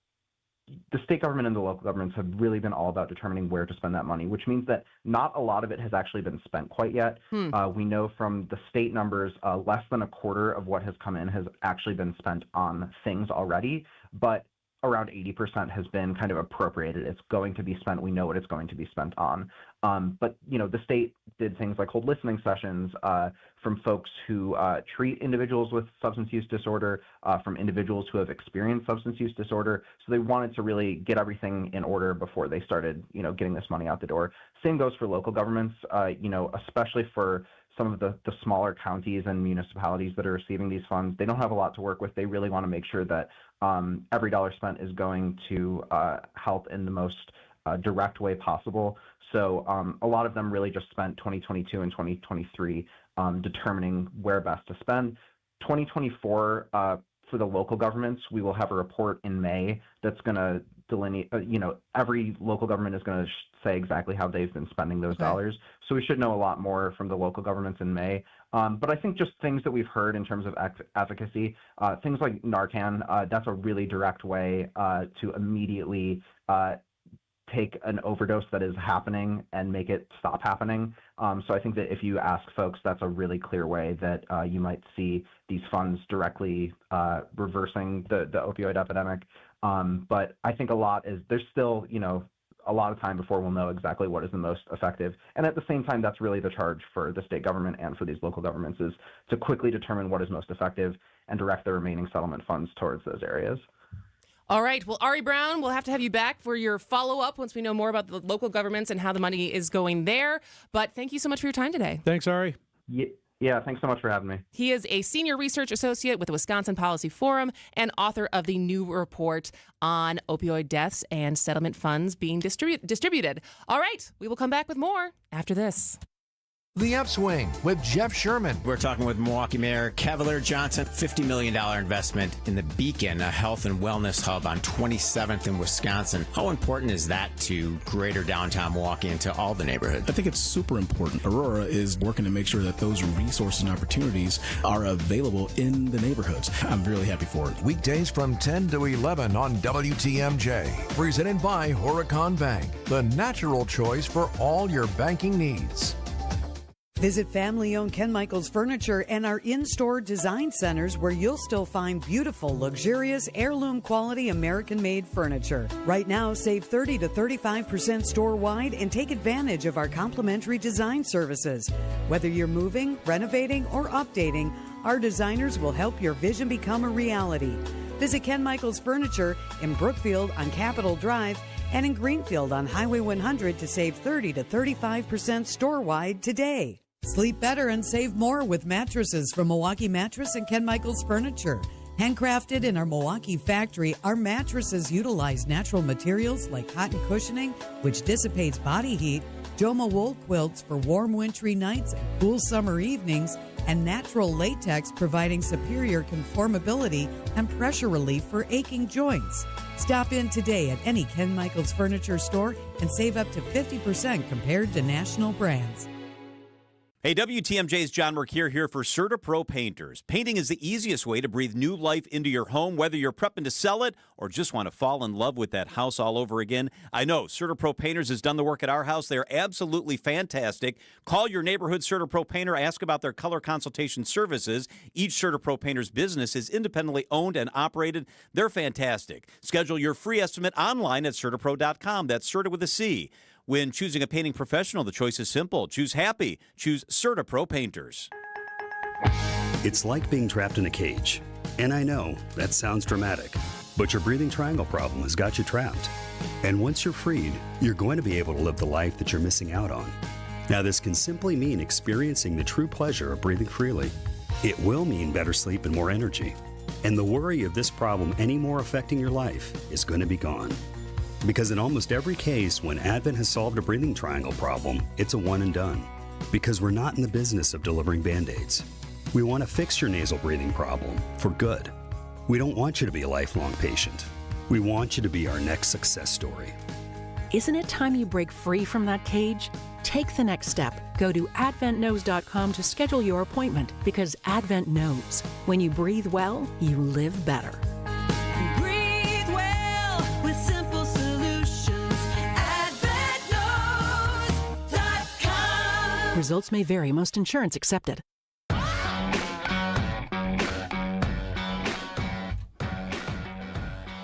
the state government and the local governments have really been all about determining where to spend that money, which means that not a lot of it has actually been spent quite yet. We know from the state numbers, less than a quarter of what has come in has actually been spent on things already. But around 80% has been kind of appropriated. It's going to be spent. We know what it's going to be spent on. But, the state did things like hold listening sessions from folks who treat individuals with substance use disorder, from individuals who have experienced substance use disorder. So they wanted to really get everything in order before they started, getting this money out the door. Same goes for local governments, especially for some of the smaller counties and municipalities that are receiving these funds. They don't have a lot to work with. They really want to make sure that every dollar spent is going to help in the most direct way possible. So a lot of them really just spent 2022 and 2023 determining where best to spend. 2024, for the local governments, we will have a report in May that's going to delineate, every local government is going to say exactly how they've been spending those dollars. So we should know a lot more from the local governments in May. But I think just things that we've heard in terms of advocacy, things like Narcan, that's a really direct way to immediately take an overdose that is happening and make it stop happening. So I think that if you ask folks, that's a really clear way that you might see these funds directly reversing the opioid epidemic. But I think there's still, a lot of time before we'll know exactly what is the most effective. And at the same time, that's really the charge for the state government and for these local governments, is to quickly determine what is most effective and direct the remaining settlement funds towards those areas. All right. Well, Ari Brown, we'll have to have you back for your follow-up once we know more about the local governments and how the money is going there. But thank you so much for your time today. Thanks, Ari. Yeah, thanks so much for having me. He is a senior research associate with the Wisconsin Policy Forum and author of the new report on opioid deaths and settlement funds being distributed. All right. We will come back with more after this. The Upswing with Jeff Sherman. We're talking with Milwaukee Mayor Cavalier Johnson. $50 million investment in the Beacon, a health and wellness hub on 27th in Wisconsin. How important is that to greater downtown Milwaukee and to all the neighborhoods? I think it's super important. Aurora is working to make sure that those resources and opportunities are available in the neighborhoods. I'm really happy for it. Weekdays from 10 to 11 on WTMJ. Presented by Horicon Bank, the natural choice for all your banking needs. Visit family-owned Ken Michaels Furniture and our in-store design centers, where you'll still find beautiful, luxurious, heirloom-quality American-made furniture. Right now, save 30 to 35% store-wide and take advantage of our complimentary design services. Whether you're moving, renovating, or updating, our designers will help your vision become a reality. Visit Ken Michaels Furniture in Brookfield on Capitol Drive and in Greenfield on Highway 100 to save 30 to 35% store-wide today. Sleep better and save more with mattresses from Milwaukee Mattress and Ken Michaels Furniture. Handcrafted in our Milwaukee factory, our mattresses utilize natural materials like cotton cushioning, which dissipates body heat, Joma wool quilts for warm wintry nights and cool summer evenings, and natural latex providing superior conformability and pressure relief for aching joints. Stop in today at any Ken Michaels Furniture store and save up to 50% compared to national brands. Hey, WTMJ's John Mercure here for CertaPro Painters. Painting is the easiest way to breathe new life into your home, whether you're prepping to sell it or just want to fall in love with that house all over again. I know CertaPro Painters has done the work at our house. They're absolutely fantastic. Call your neighborhood CertaPro Painter. Ask about their color consultation services. Each CertaPro Painter's business is independently owned and operated. They're fantastic. Schedule your free estimate online at CertaPro.com. That's Certa with a C. When choosing a painting professional, the choice is simple. Choose happy. Choose CertaPro Painters. It's like being trapped in a cage. And I know, that sounds dramatic, but your breathing triangle problem has got you trapped. And once you're freed, you're going to be able to live the life that you're missing out on. Now, this can simply mean experiencing the true pleasure of breathing freely. It will mean better sleep and more energy. And the worry of this problem anymore affecting your life is going to be gone. Because in almost every case, when Advent has solved a breathing triangle problem, it's a one and done. Because we're not in the business of delivering Band-Aids. We want to fix your nasal breathing problem for good. We don't want you to be a lifelong patient. We want you to be our next success story. Isn't it time you break free from that cage? Take the next step. Go to adventknows.com to schedule your appointment, because Advent knows when you breathe well, you live better. Results may vary. Most insurance accepted.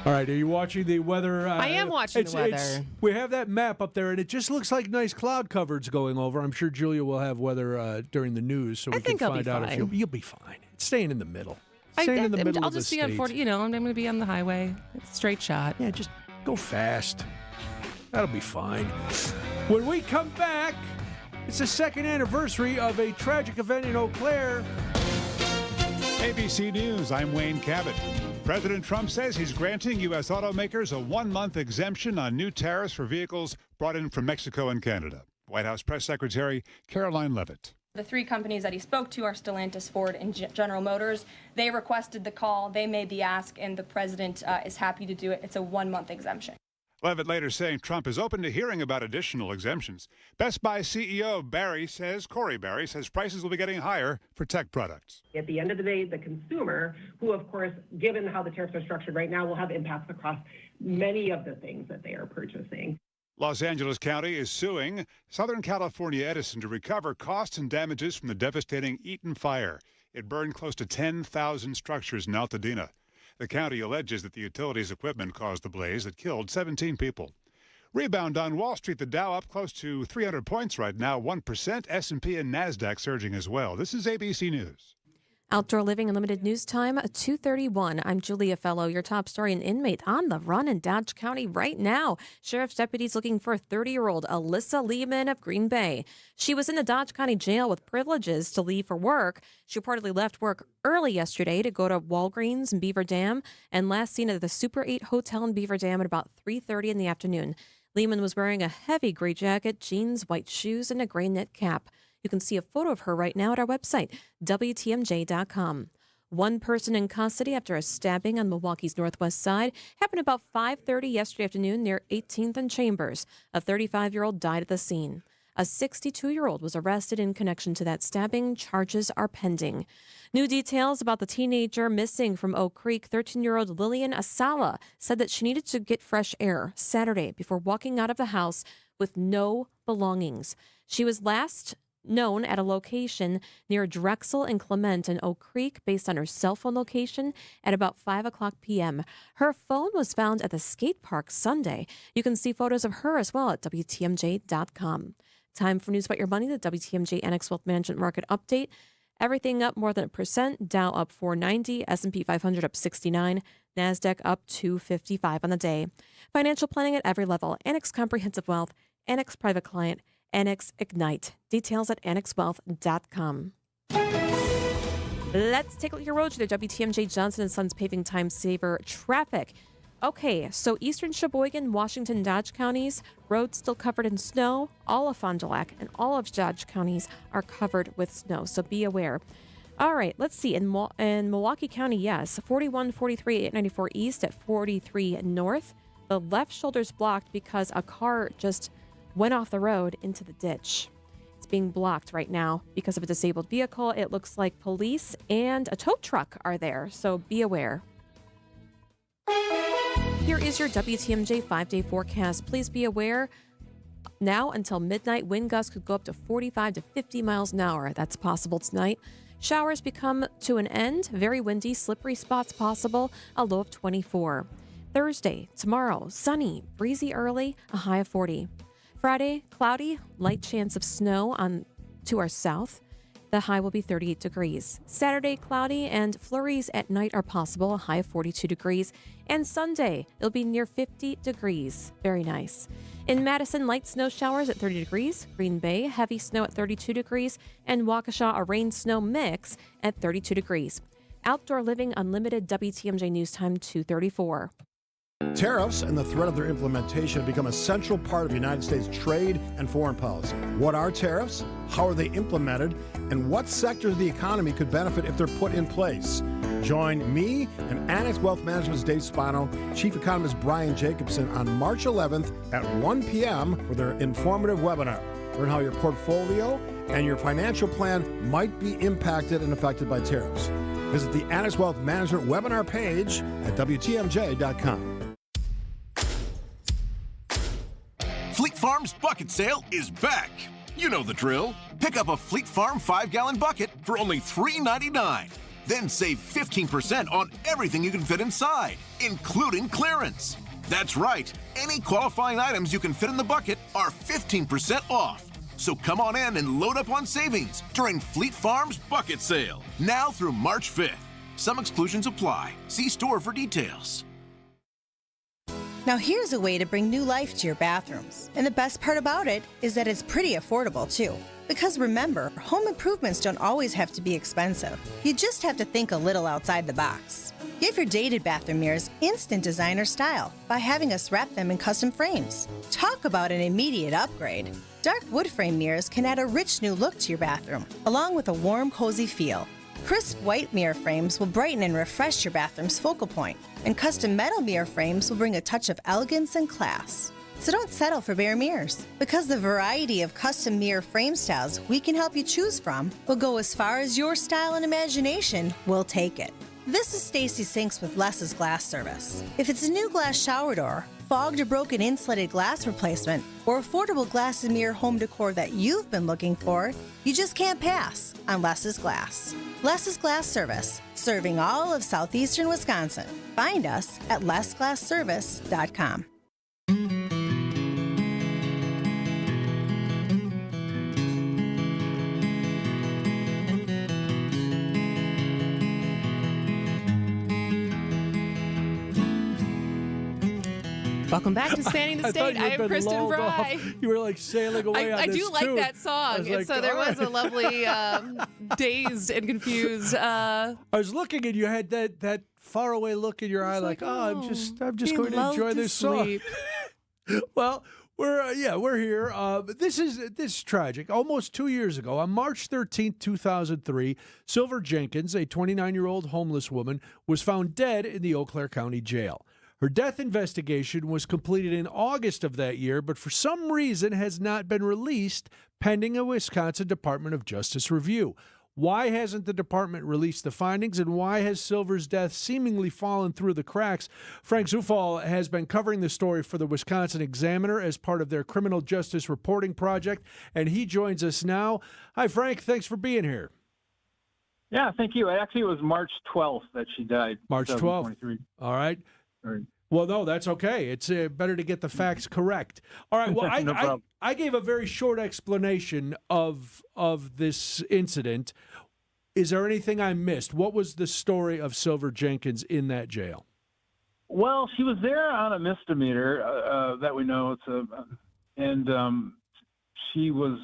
All right, are you watching the weather? I am watching the weather. We have that map up there, and it just looks like nice cloud coverage going over. I'm sure Julia will have weather during the news, so we can find out if you'll be fine. It's staying in the middle. Staying in the middle I'll of the just be state. on 40. I'm going to be on the highway. It's a straight shot. Yeah, just go fast. That'll be fine. When we come back, it's the second anniversary of a tragic event in Eau Claire. ABC News, I'm Wayne Cabot. President Trump says he's granting U.S. automakers a 1-month exemption on new tariffs for vehicles brought in from Mexico and Canada. White House Press Secretary Caroline Leavitt. The 3 companies that he spoke to are Stellantis, Ford, and General Motors. They requested the call. They made the ask, and the president is happy to do it. It's a 1-month exemption. Leavitt later saying Trump is open to hearing about additional exemptions. Best Buy CEO Corey Barry says prices will be getting higher for tech products. At the end of the day, the consumer, who of course, given how the tariffs are structured right now, will have impacts across many of the things that they are purchasing. Los Angeles County is suing Southern California Edison to recover costs and damages from the devastating Eaton fire. It burned close to 10,000 structures in Altadena. The county alleges that the utilities equipment caused the blaze that killed 17 people. Rebound on Wall Street, the Dow up close to 300 points right now, 1%. S&P and NASDAQ surging as well. This is ABC News. Outdoor Living Unlimited News Time, 2:31. I'm Julia Fellow. Your top story: an inmate on the run in Dodge County right now. Sheriff's deputies looking for 30-year-old Alyssa Lehman of Green Bay. She was in the Dodge County jail with privileges to leave for work. She reportedly left work early yesterday to go to Walgreens in Beaver Dam, and last seen at the Super 8 Hotel in Beaver Dam at about 3:30 in the afternoon. Lehman was wearing a heavy gray jacket, jeans, white shoes, and a gray knit cap. You can see a photo of her right now at our website, WTMJ.com. One person in custody after a stabbing on Milwaukee's northwest side happened about 5:30 yesterday afternoon near 18th and Chambers. A 35-year-old died at the scene. A 62-year-old was arrested in connection to that stabbing. Charges are pending. New details about the teenager missing from Oak Creek. 13-year-old Lillian Asala said that she needed to get fresh air Saturday before walking out of the house with no belongings. She was last known at a location near Drexel and Clement in Oak Creek based on her cell phone location at about 5 o'clock p.m. Her phone was found at the skate park Sunday. You can see photos of her as well at WTMJ.com. Time for news about your money, the WTMJ Annex Wealth Management Market Update. Everything up more than 1%, Dow up 490, S&P 500 up 69, NASDAQ up 255 on the day. Financial planning at every level, Annex Comprehensive Wealth, Annex Private Client, Annex Ignite. Details at annexwealth.com. Let's take a look at your roads. Their WTMJ Johnson & Sons Paving Time Saver traffic. Okay, so eastern Sheboygan, Washington, Dodge counties, roads still covered in snow. All of Fond du Lac and all of Dodge counties are covered with snow, so be aware. All right, let's see. In Milwaukee County, yes, 41, 43, 894 east at 43 north. The left shoulder's blocked because a car just went off the road into the ditch. It's being blocked right now because of a disabled vehicle. It looks like police and a tow truck are there, so be aware. Here is your WTMJ 5-day forecast. Please be aware, now until midnight, wind gusts could go up to 45 to 50 miles an hour. That's possible tonight. Showers become to an end. Very windy, slippery spots possible. A low of 24. Thursday, tomorrow, sunny, breezy early, a high of 40. Friday, cloudy, light chance of snow on to our south. The high will be 38 degrees. Saturday, cloudy and flurries at night are possible, a high of 42 degrees. And Sunday, it'll be near 50 degrees. Very nice. In Madison, light snow showers at 30 degrees. Green Bay, heavy snow at 32 degrees. And Waukesha, a rain-snow mix at 32 degrees. Outdoor Living Unlimited, WTMJ News Time 2:34. Tariffs and the threat of their implementation have become a central part of United States trade and foreign policy. What are tariffs? How are they implemented? And what sectors of the economy could benefit if they're put in place? Join me and Annex Wealth Management's Dave Spano, Chief Economist Brian Jacobson on March 11th at 1 p.m. for their informative webinar. Learn how your portfolio and your financial plan might be impacted and affected by tariffs. Visit the Annex Wealth Management webinar page at WTMJ.com. Fleet Farm's bucket sale is back. You know the drill. Pick up a Fleet Farm 5-gallon bucket for only $3.99. Then save 15% on everything you can fit inside, including clearance. That's right. Any qualifying items you can fit in the bucket are 15% off. So come on in and load up on savings during Fleet Farm's bucket sale, now through March 5th. Some exclusions apply. See store for details. Now here's a way to bring new life to your bathrooms. And the best part about it is that it's pretty affordable too. Because remember, home improvements don't always have to be expensive. You just have to think a little outside the box. Give your dated bathroom mirrors instant designer style by having us wrap them in custom frames. Talk about an immediate upgrade. Dark wood frame mirrors can add a rich new look to your bathroom, along with a warm, cozy feel. Crisp white mirror frames will brighten and refresh your bathroom's focal point, and custom metal mirror frames will bring a touch of elegance and class. So don't settle for bare mirrors, because the variety of custom mirror frame styles we can help you choose from will go as far as your style and imagination will take it. This is Stacy Sinks with Less's Glass Service. If it's a new glass shower door, fogged or broken insulated glass replacement, or affordable glass and mirror home decor that you've been looking for, you just can't pass on Less's Glass. Less's Glass Service, serving all of southeastern Wisconsin. Find us at lessglassservice.com. Welcome back to Spanning the State. I am Kristin Brey. You were like sailing away on I this do like too. that song. And so there was a lovely dazed and confused. I was looking and you had that faraway look in your eye, like, I'm just going to enjoy this song. Well, we're here. This is tragic. Almost 2 years ago, on March 13th, 2003, Silver Jenkins, a 29-year-old homeless woman, was found dead in the Eau Claire County Jail. Her death investigation was completed in August of that year, but for some reason has not been released pending a Wisconsin Department of Justice review. Why hasn't the department released the findings, and why has Silver's death seemingly fallen through the cracks? Frank Zufall has been covering the story for the Wisconsin Examiner as part of their criminal justice reporting project, and he joins us now. Hi, Frank. Thanks for being here. Yeah, thank you. Actually, it was March 12th that she died. March 12th. All right. Well, no, that's okay. It's better to get the facts correct. All right. Well, I gave a very short explanation of this incident. Is there anything I missed? What was the story of Silver Jenkins in that jail? Well, she was there on a misdemeanor that we know. She was.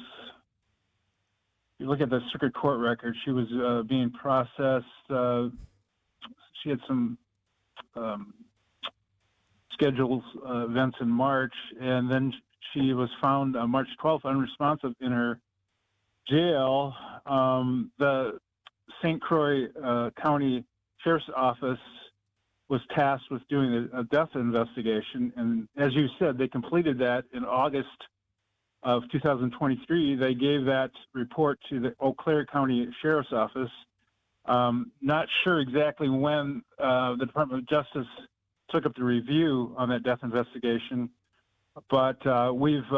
You look at the circuit court record. She was being processed. She had some scheduled events in March, and then she was found on March 12th unresponsive in her jail. The St. Croix County Sheriff's Office was tasked with doing a death investigation, and as you said, they completed that in August of 2023. They gave that report to the Eau Claire County Sheriff's Office. Not sure exactly when the Department of Justice took up the review on that death investigation, but we've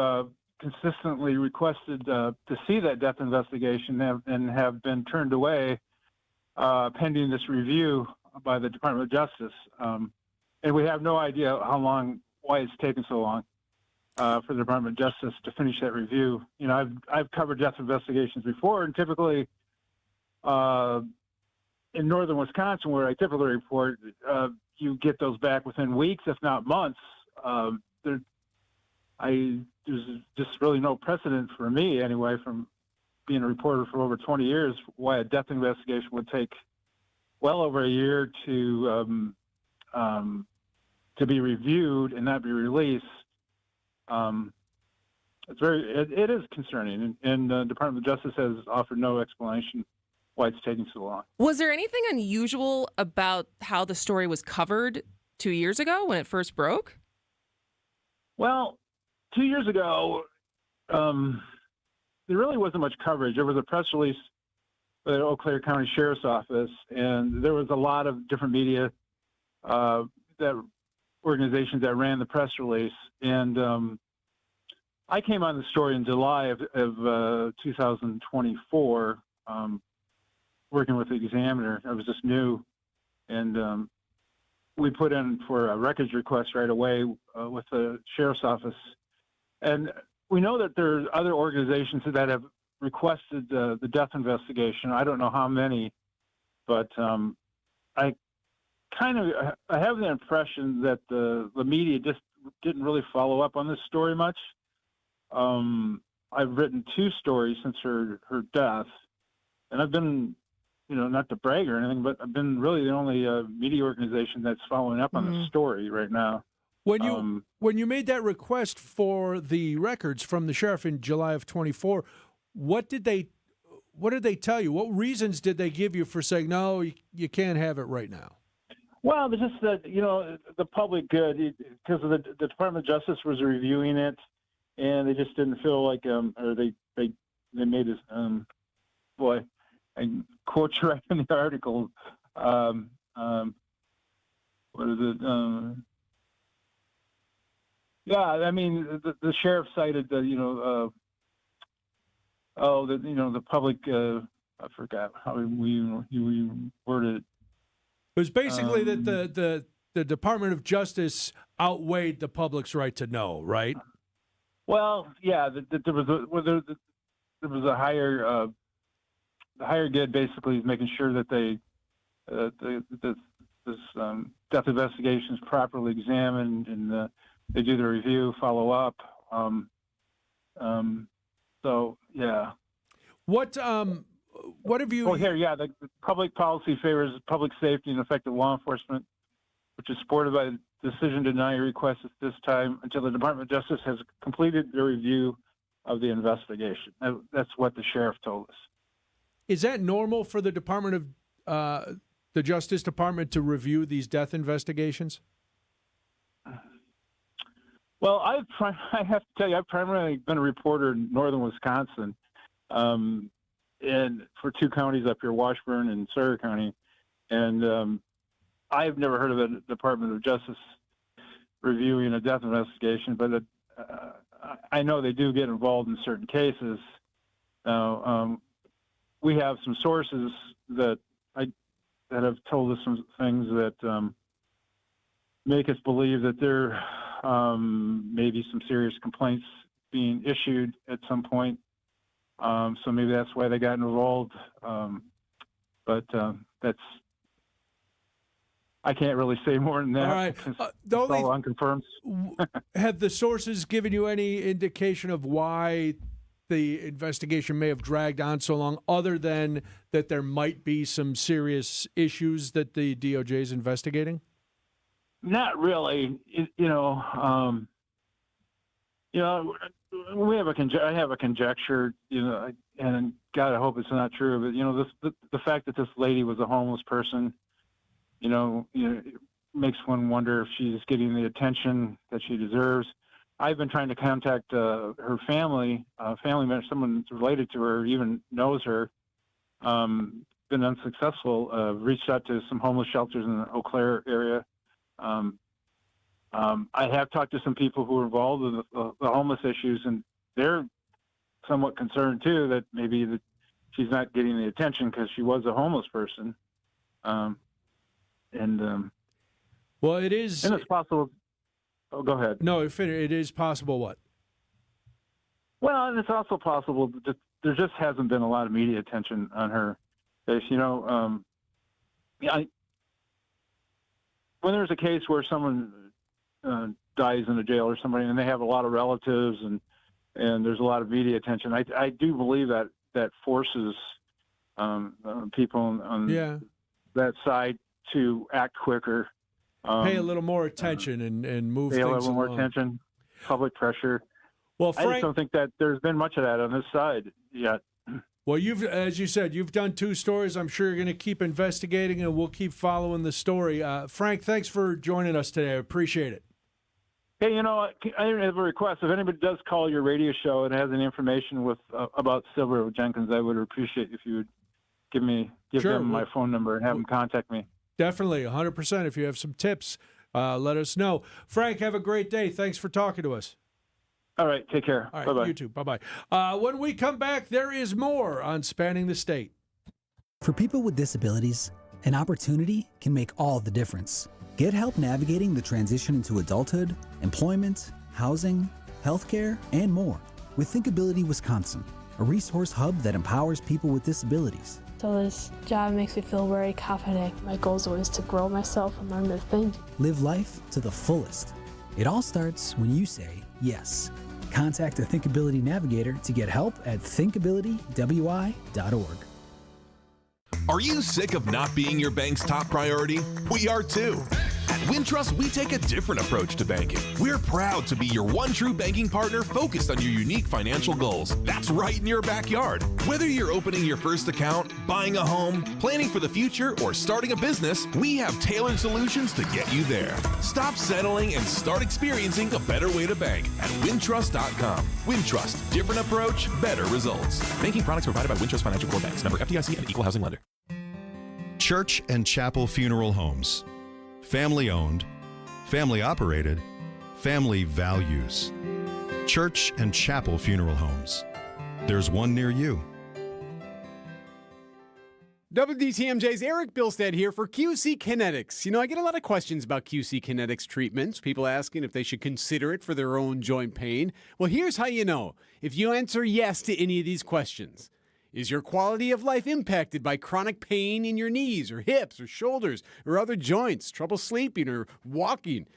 consistently requested to see that death investigation and have been turned away pending this review by the Department of Justice. And we have no idea why it's taken so long for the Department of Justice to finish that review. You know, I've covered death investigations before, and typically in northern Wisconsin, where I typically report, you get those back within weeks, if not months. There's just really no precedent for me, anyway, from being a reporter for over 20 years, why a death investigation would take well over a year to be reviewed and not be released. It is concerning, and the Department of Justice has offered no explanation why it's taking so long. Was there anything unusual about how the story was covered 2 years ago when it first broke? Well, 2 years ago, there really wasn't much coverage. There was a press release by the Eau Claire County Sheriff's Office, and there was a lot of different media organizations that ran the press release. And I came on the story in July of 2024, working with the examiner. I was just new, and we put in for a records request right away with the sheriff's office. And we know that there are other organizations that have requested the death investigation. I don't know how many, but I have the impression that the media just didn't really follow up on this story much. I've written 2 stories since her death, and I've been, not to brag or anything, but I've been really the only media organization that's following up on the story right now. When you made that request for the records from the sheriff in July of 24, what did they tell you? What reasons did they give you for saying no, you can't have it right now? Well, it's just that the public good, because of the Department of Justice was reviewing it, and they just didn't feel like or they made this boy, I quote you right in the article. What is it? Yeah, I mean, the sheriff cited the the public. I forgot how we worded it. It was basically that the Department of Justice outweighed the public's right to know, right? Well, yeah, there was a higher the higher good basically is making sure that this death investigation is properly examined and they do the review, follow up. So yeah. What have you? Oh, here, yeah. The public policy favors public safety and effective law enforcement, which is supported by the decision to deny requests at this time until the Department of Justice has completed their review of the investigation. That's what the sheriff told us. Is that normal for the Department of the Justice Department to review these death investigations? Well, I have to tell you, I've primarily been a reporter in northern Wisconsin, and for 2 counties up here, Washburn and Sawyer County, and I've never heard of the Department of Justice reviewing a death investigation, but I know they do get involved in certain cases. Now, we have some sources that have told us some things that make us believe that there may be some serious complaints being issued at some point. So maybe that's why they got involved. But that's, I can't really say more than that. All right. It's all unconfirmed. Have the sources given you any indication of why the investigation may have dragged on so long, other than that there might be some serious issues that the DOJ is investigating? Not really. We have I have a conjecture, and God, I hope it's not true, but the fact that this lady was a homeless person, it makes one wonder if she's getting the attention that she deserves. I've been trying to contact her family member, someone that's related to her, even knows her. Been unsuccessful. Reached out to some homeless shelters in the Eau Claire area. I have talked to some people who are involved in the homeless issues, and they're somewhat concerned too that maybe that she's not getting the attention because she was a homeless person. Well, it is. And it's possible. Oh, go ahead. No, it is possible. What? Well, and it's also possible that there just hasn't been a lot of media attention on her case. When there's a case where someone dies in a jail or somebody, and they have a lot of relatives, and there's a lot of media attention, I do believe that forces people on that side to act quicker. Pay a little more attention and move things along. Pay a little more attention, public pressure. Well, Frank, I just don't think that there's been much of that on this side yet. Well, as you said, you've done 2 stories. I'm sure you're going to keep investigating, and we'll keep following the story. Frank, thanks for joining us today. I appreciate it. Hey, I have a request. If anybody does call your radio show and has any information about Silver Jenkins, I would appreciate if you would give them my phone number and have them contact me. Definitely, 100%. If you have some tips, let us know. Frank, have a great day. Thanks for talking to us. All right, take care. All right, bye-bye. You too. Bye-bye. When we come back, there is more on Spanning the State. For people with disabilities, an opportunity can make all the difference. Get help navigating the transition into adulthood, employment, housing, healthcare, and more with Thinkability Wisconsin, a resource hub that empowers people with disabilities. So this job makes me feel very confident. My goal is always to grow myself and learn new things. Live life to the fullest. It all starts when you say yes. Contact a Thinkability Navigator to get help at thinkabilitywi.org. Are you sick of not being your bank's top priority? We are too. At Wintrust, we take a different approach to banking. We're proud to be your one true banking partner focused on your unique financial goals. That's right in your backyard. Whether you're opening your first account, buying a home, planning for the future, or starting a business, we have tailored solutions to get you there. Stop settling and start experiencing a better way to bank at wintrust.com. Wintrust, different approach, better results. Banking products provided by Wintrust Financial Corp Banks, member FDIC and equal housing lender. Church and Chapel Funeral Homes. Family owned, family operated, family values. Church and Chapel Funeral Homes. There's one near you. WTMJ's Eric Bilstead here for QC Kinetics. You know, I get a lot of questions about QC Kinetics treatments, people asking if they should consider it for their own joint pain. Well, here's how you know. If you answer yes to any of these questions. Is your quality of life impacted by chronic pain in your knees or hips or shoulders or other joints, trouble sleeping or walking?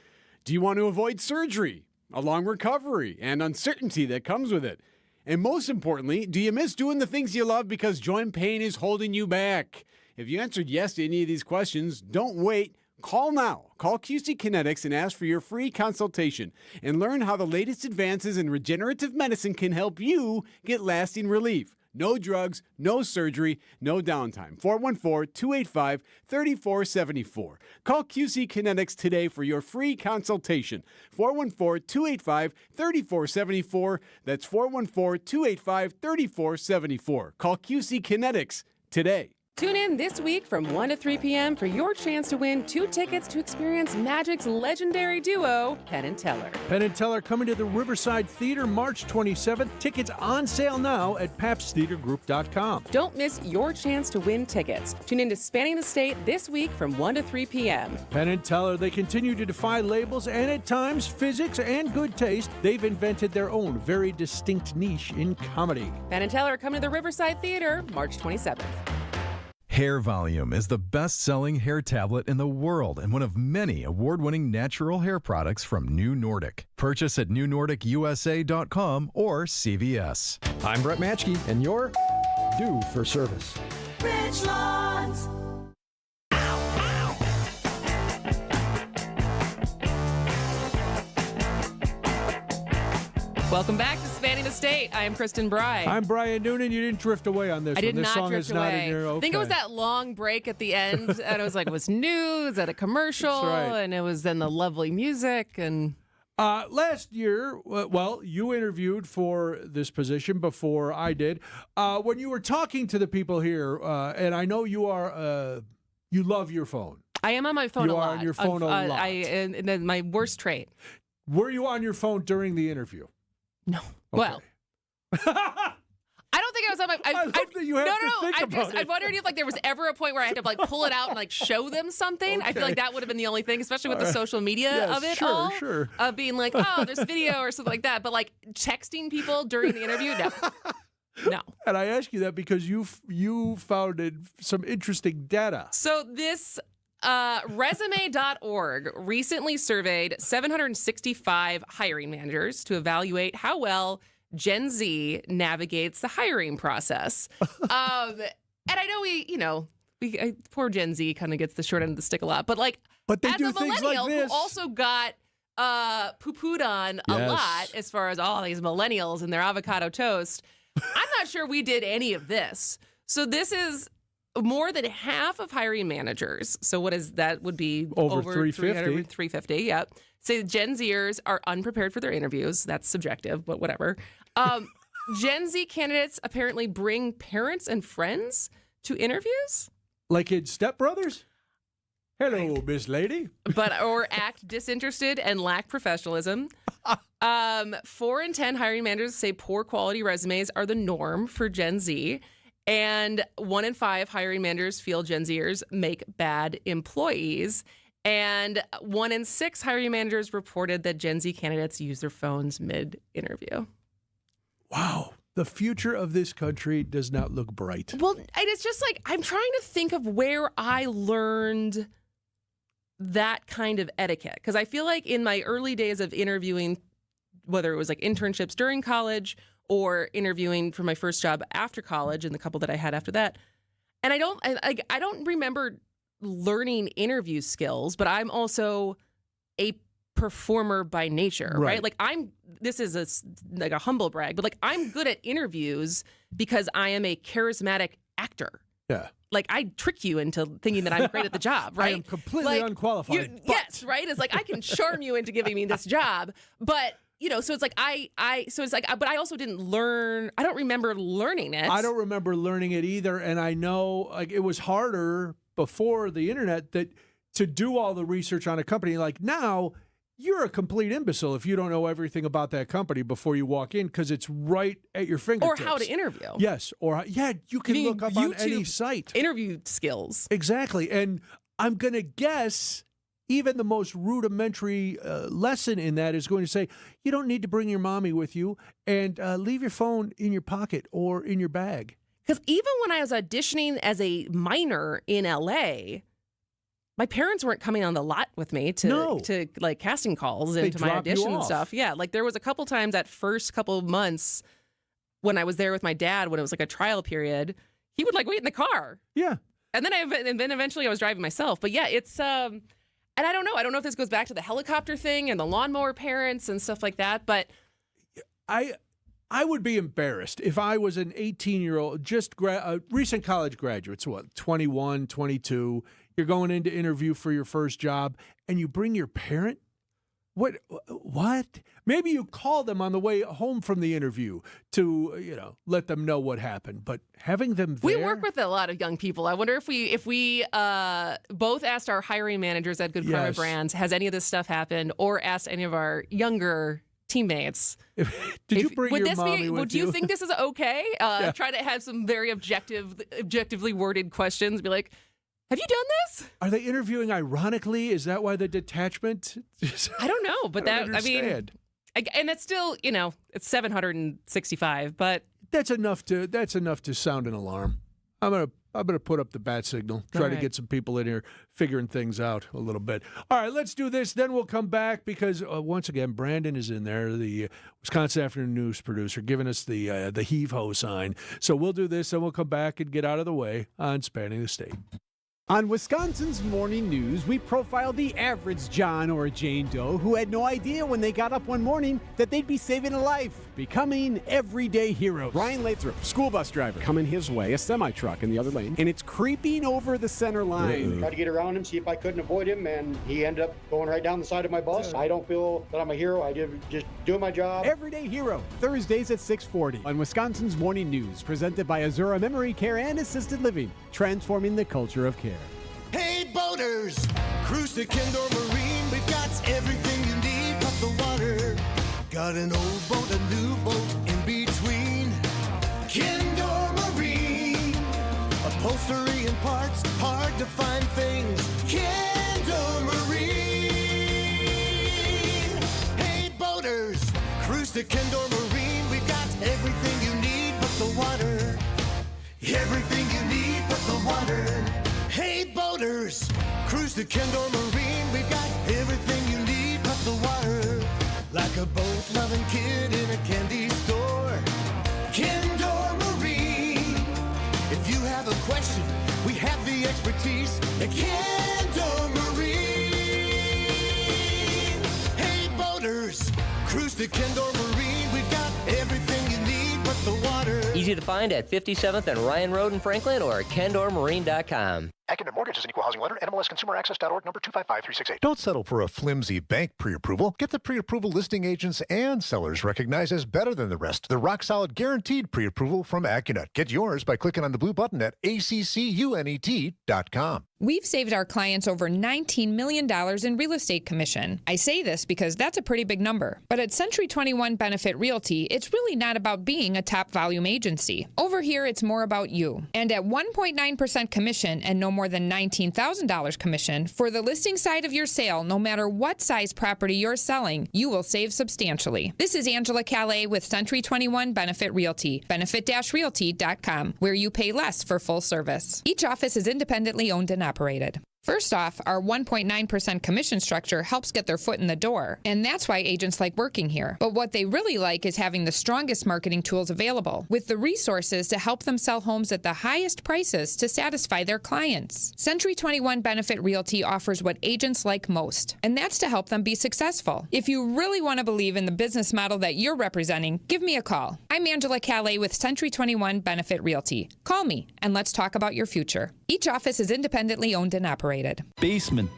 Do you want to avoid surgery, a long recovery, and uncertainty that comes with it? And most importantly, do you miss doing the things you love because joint pain is holding you back? If you answered yes to any of these questions, don't wait. Call now. Call QC Kinetics and ask for your free consultation and learn how the latest advances in regenerative medicine can help you get lasting relief. No drugs, no surgery, no downtime. 414-285-3474. Call QC Kinetics today for your free consultation. 414-285-3474. That's 414-285-3474. Call QC Kinetics today. Tune in this week from 1 to 3 p.m. for your chance to win 2 tickets to experience Magic's legendary duo, Penn and Teller. Penn and Teller coming to the Riverside Theater March 27th. Tickets on sale now at papstheatergroup.com. Don't miss your chance to win tickets. Tune in to Spanning the State this week from 1 to 3 p.m. Penn and Teller, they continue to defy labels and at times physics and good taste. They've invented their own very distinct niche in comedy. Penn and Teller coming to the Riverside Theater March 27th. Hair Volume is the best-selling hair tablet in the world and one of many award-winning natural hair products from New Nordic. Purchase at newnordicusa.com or CVS. I'm Brett Matchke, and you're due for service. Richlands. Welcome back to Spanning the State. I am Kristin Brey. I'm Brian Noonan. You didn't drift away on this I did one. This not song drift is not away. in your okay. I think it was that long break at the end, and it was like, was news at a commercial, That's right. and it was then the lovely music. And last year, well, you interviewed for this position before I did. When you were talking to the people here, and I know you are, you love your phone. I am on my phone You a are lot. on your phone a lot. And then my worst trait. Were you on your phone during the interview? No. Okay. Well, I don't think I was on my. I love that you have to think about it. I'm wondering if like there was ever a point where I had to like pull it out and like show them something. I feel like that would have been the only thing, especially with the social media of it all. Sure. Of being like, oh, there's video or something like that. But like texting people during the interview, no. And I ask you that because you founded some interesting data. So this resume.org recently surveyed 765 hiring managers to evaluate how well Gen Z navigates the hiring process. And I know poor Gen Z kind of gets the short end of the stick a lot, but they as do a things millennial like this. who also got poo-pooed on a lot as far as all these millennials and their avocado toast, I'm not sure we did any of this. So this is more than half of hiring managers. So what is that? Would be over 350. 350, yep. Say Gen Zers are unprepared for their interviews. That's subjective, but whatever. Gen Z candidates apparently bring parents and friends to interviews. Like in Step Brothers? Hello, Miss Lady. Or act disinterested and lack professionalism. 4 in 10 hiring managers say poor quality resumes are the norm for Gen Z. And 1 in 5 hiring managers feel Gen Zers make bad employees. And 1 in 6 hiring managers reported that Gen Z candidates use their phones mid-interview. Wow. The future of this country does not look bright. Well, and it's just like, I'm trying to think of where I learned that kind of etiquette. Because I feel like in my early days of interviewing, whether it was like internships during college or interviewing for my first job after college and the couple that I had after that, and I don't remember learning interview skills, but I'm also a performer by nature, right? Like this is a humble brag, but like I'm good at interviews because I am a charismatic actor. Yeah. Like I trick you into thinking that I'm great at the job, right? I am completely unqualified. Yes, right? It's like I can charm you into giving me this job, but so it's like but I also didn't learn. I don't remember learning it. I don't remember learning it either, and I know like it was harder before the internet that to do all the research on a company. Like now, you're a complete imbecile if you don't know everything about that company before you walk in because it's right at your fingertips. Or how to interview. Yes, you can look up on any site. Interview skills. Exactly, and I'm going to guess even the most rudimentary lesson in that is going to say, you don't need to bring your mommy with you and leave your phone in your pocket or in your bag. Because even when I was auditioning as a minor in LA, my parents weren't coming on the lot with me to like casting calls and to my audition and stuff. Yeah, like there was a couple times that first couple of months when I was there with my dad when it was like a trial period, he would like wait in the car. Yeah. And then eventually I was driving myself. But yeah, it's and I don't know if this goes back to the helicopter thing and the lawnmower parents and stuff like that, but I would be embarrassed if I was an 18-year-old, just recent college graduate, so 21, 22, you're going in to interview for your first job, and you bring your parent? What? Maybe you call them on the way home from the interview to, let them know what happened. But having them there... We work with a lot of young people. I wonder if we both asked our hiring managers at Good Karma Brands, has any of this stuff happened, or asked any of our younger teammates. Did you bring your mommy with you? Do you think this is okay? Try to have some very objectively worded questions. Be like, have you done this? Are they interviewing ironically? Is that why the detachment? I don't know, but and it's still, it's 765, but that's enough to sound an alarm. I'm gonna put up the bat signal, try to get some people in here figuring things out a little bit. All right, let's do this. Then we'll come back because once again, Brandon is in there, the Wisconsin Afternoon News producer, giving us the heave-ho sign. So we'll do this, and we'll come back and get out of the way on Spanning the State. On Wisconsin's Morning News, we profiled the average John or Jane Doe who had no idea when they got up one morning that they'd be saving a life, becoming everyday heroes. Ryan Lathrop, school bus driver, coming his way, a semi-truck in the other lane, and it's creeping over the center line. Tried to get around him, see if I couldn't avoid him, and he ended up going right down the side of my bus. I don't feel that I'm a hero. I did just doing my job. Everyday Hero, Thursdays at 6:40 on Wisconsin's Morning News, presented by Azura Memory Care and Assisted Living, transforming the culture of care. Hey boaters, cruise to Kendor Marine. We've got everything you need but the water. Got an old boat, a new boat in between. Kendor Marine, upholstery and parts, hard to find things. Kendor Marine. Hey boaters, cruise to Kendor Marine. We've got everything you need but the water. Everything you need but the water. Hey boaters, cruise to Kendor Marine. We've got everything you need but the water. Like a boat-loving kid in a candy store. Kendor Marine. If you have a question, we have the expertise at Kendor Marine. Hey boaters, cruise to Kendor Marine. We've got everything you need but the water. Easy to find at 57th and Ryan Road in Franklin or at KendorMarine.com. Accunet Mortgage is an equal housing lender. NMLSConsumerAccess.org, number 255368. Don't settle for a flimsy bank pre-approval. Get the pre-approval listing agents and sellers recognized as better than the rest. The rock-solid guaranteed pre-approval from Accunet. Get yours by clicking on the blue button at accunet.com. We've saved our clients over $19 million in real estate commission. I say this because that's a pretty big number. But at Century 21 Benefit Realty, it's really not about being a top volume agency. Over here, it's more about you. And at 1.9% commission and no more than $19,000 commission for the listing side of your sale, no matter what size property you're selling, you will save substantially. This is Angela Calais with Century 21 Benefit Realty, benefit-realty.com, where you pay less for full service. Each office is independently owned and operated. First off, our 1.9% commission structure helps get their foot in the door, and that's why agents like working here. But what they really like is having the strongest marketing tools available, with the resources to help them sell homes at the highest prices to satisfy their clients. Century 21 Benefit Realty offers what agents like most, and that's to help them be successful. If you really want to believe in the business model that you're representing, give me a call. I'm Angela Calais with Century 21 Benefit Realty. Call me, and let's talk about your future. Each office is independently owned and operated. Basement.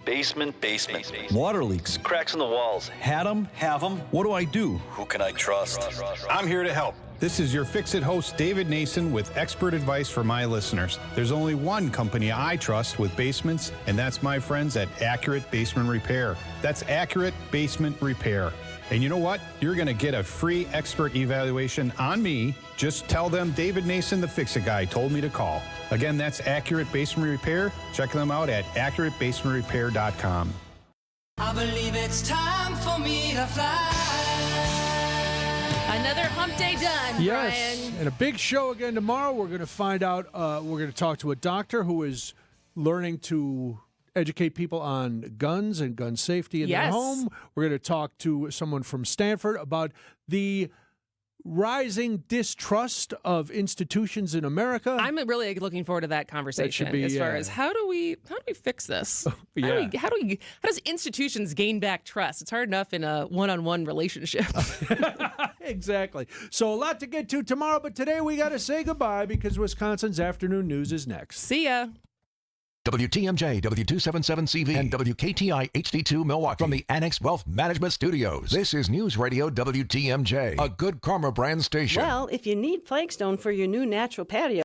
Water leaks, cracks in the walls. Had them, have them. What do I do? Who can I trust? I'm here to help. This is your Fix-It host, David Nason, with expert advice for my listeners. There's only one company I trust with basements, and that's my friends at Accurate Basement Repair. That's Accurate Basement Repair. And you know what? You're going to get a free expert evaluation on me. Just tell them David Nason, the Fix-It guy, told me to call. Again, that's Accurate Basement Repair. Check them out at accuratebasementrepair.com. I believe it's time for me to fly. Another hump day done, Yes, Brian. and a big show again tomorrow. We're going to find out, we're going to talk to a doctor who is learning to educate people on guns and gun safety in their home. We're going to talk to someone from Stanford about the rising distrust of institutions in America. I'm really looking forward to that conversation as far as how do we fix this? How does institutions gain back trust? It's hard enough in a one-on-one relationship. Exactly. So a lot to get to tomorrow, but today we got to say goodbye because Wisconsin's afternoon news is next. See ya. WTMJ, W277CV, and WKTI HD2 Milwaukee from the Annex Wealth Management Studios. This is News Radio WTMJ, a Good Karma brand station. Well, if you need flagstone for your new natural patio,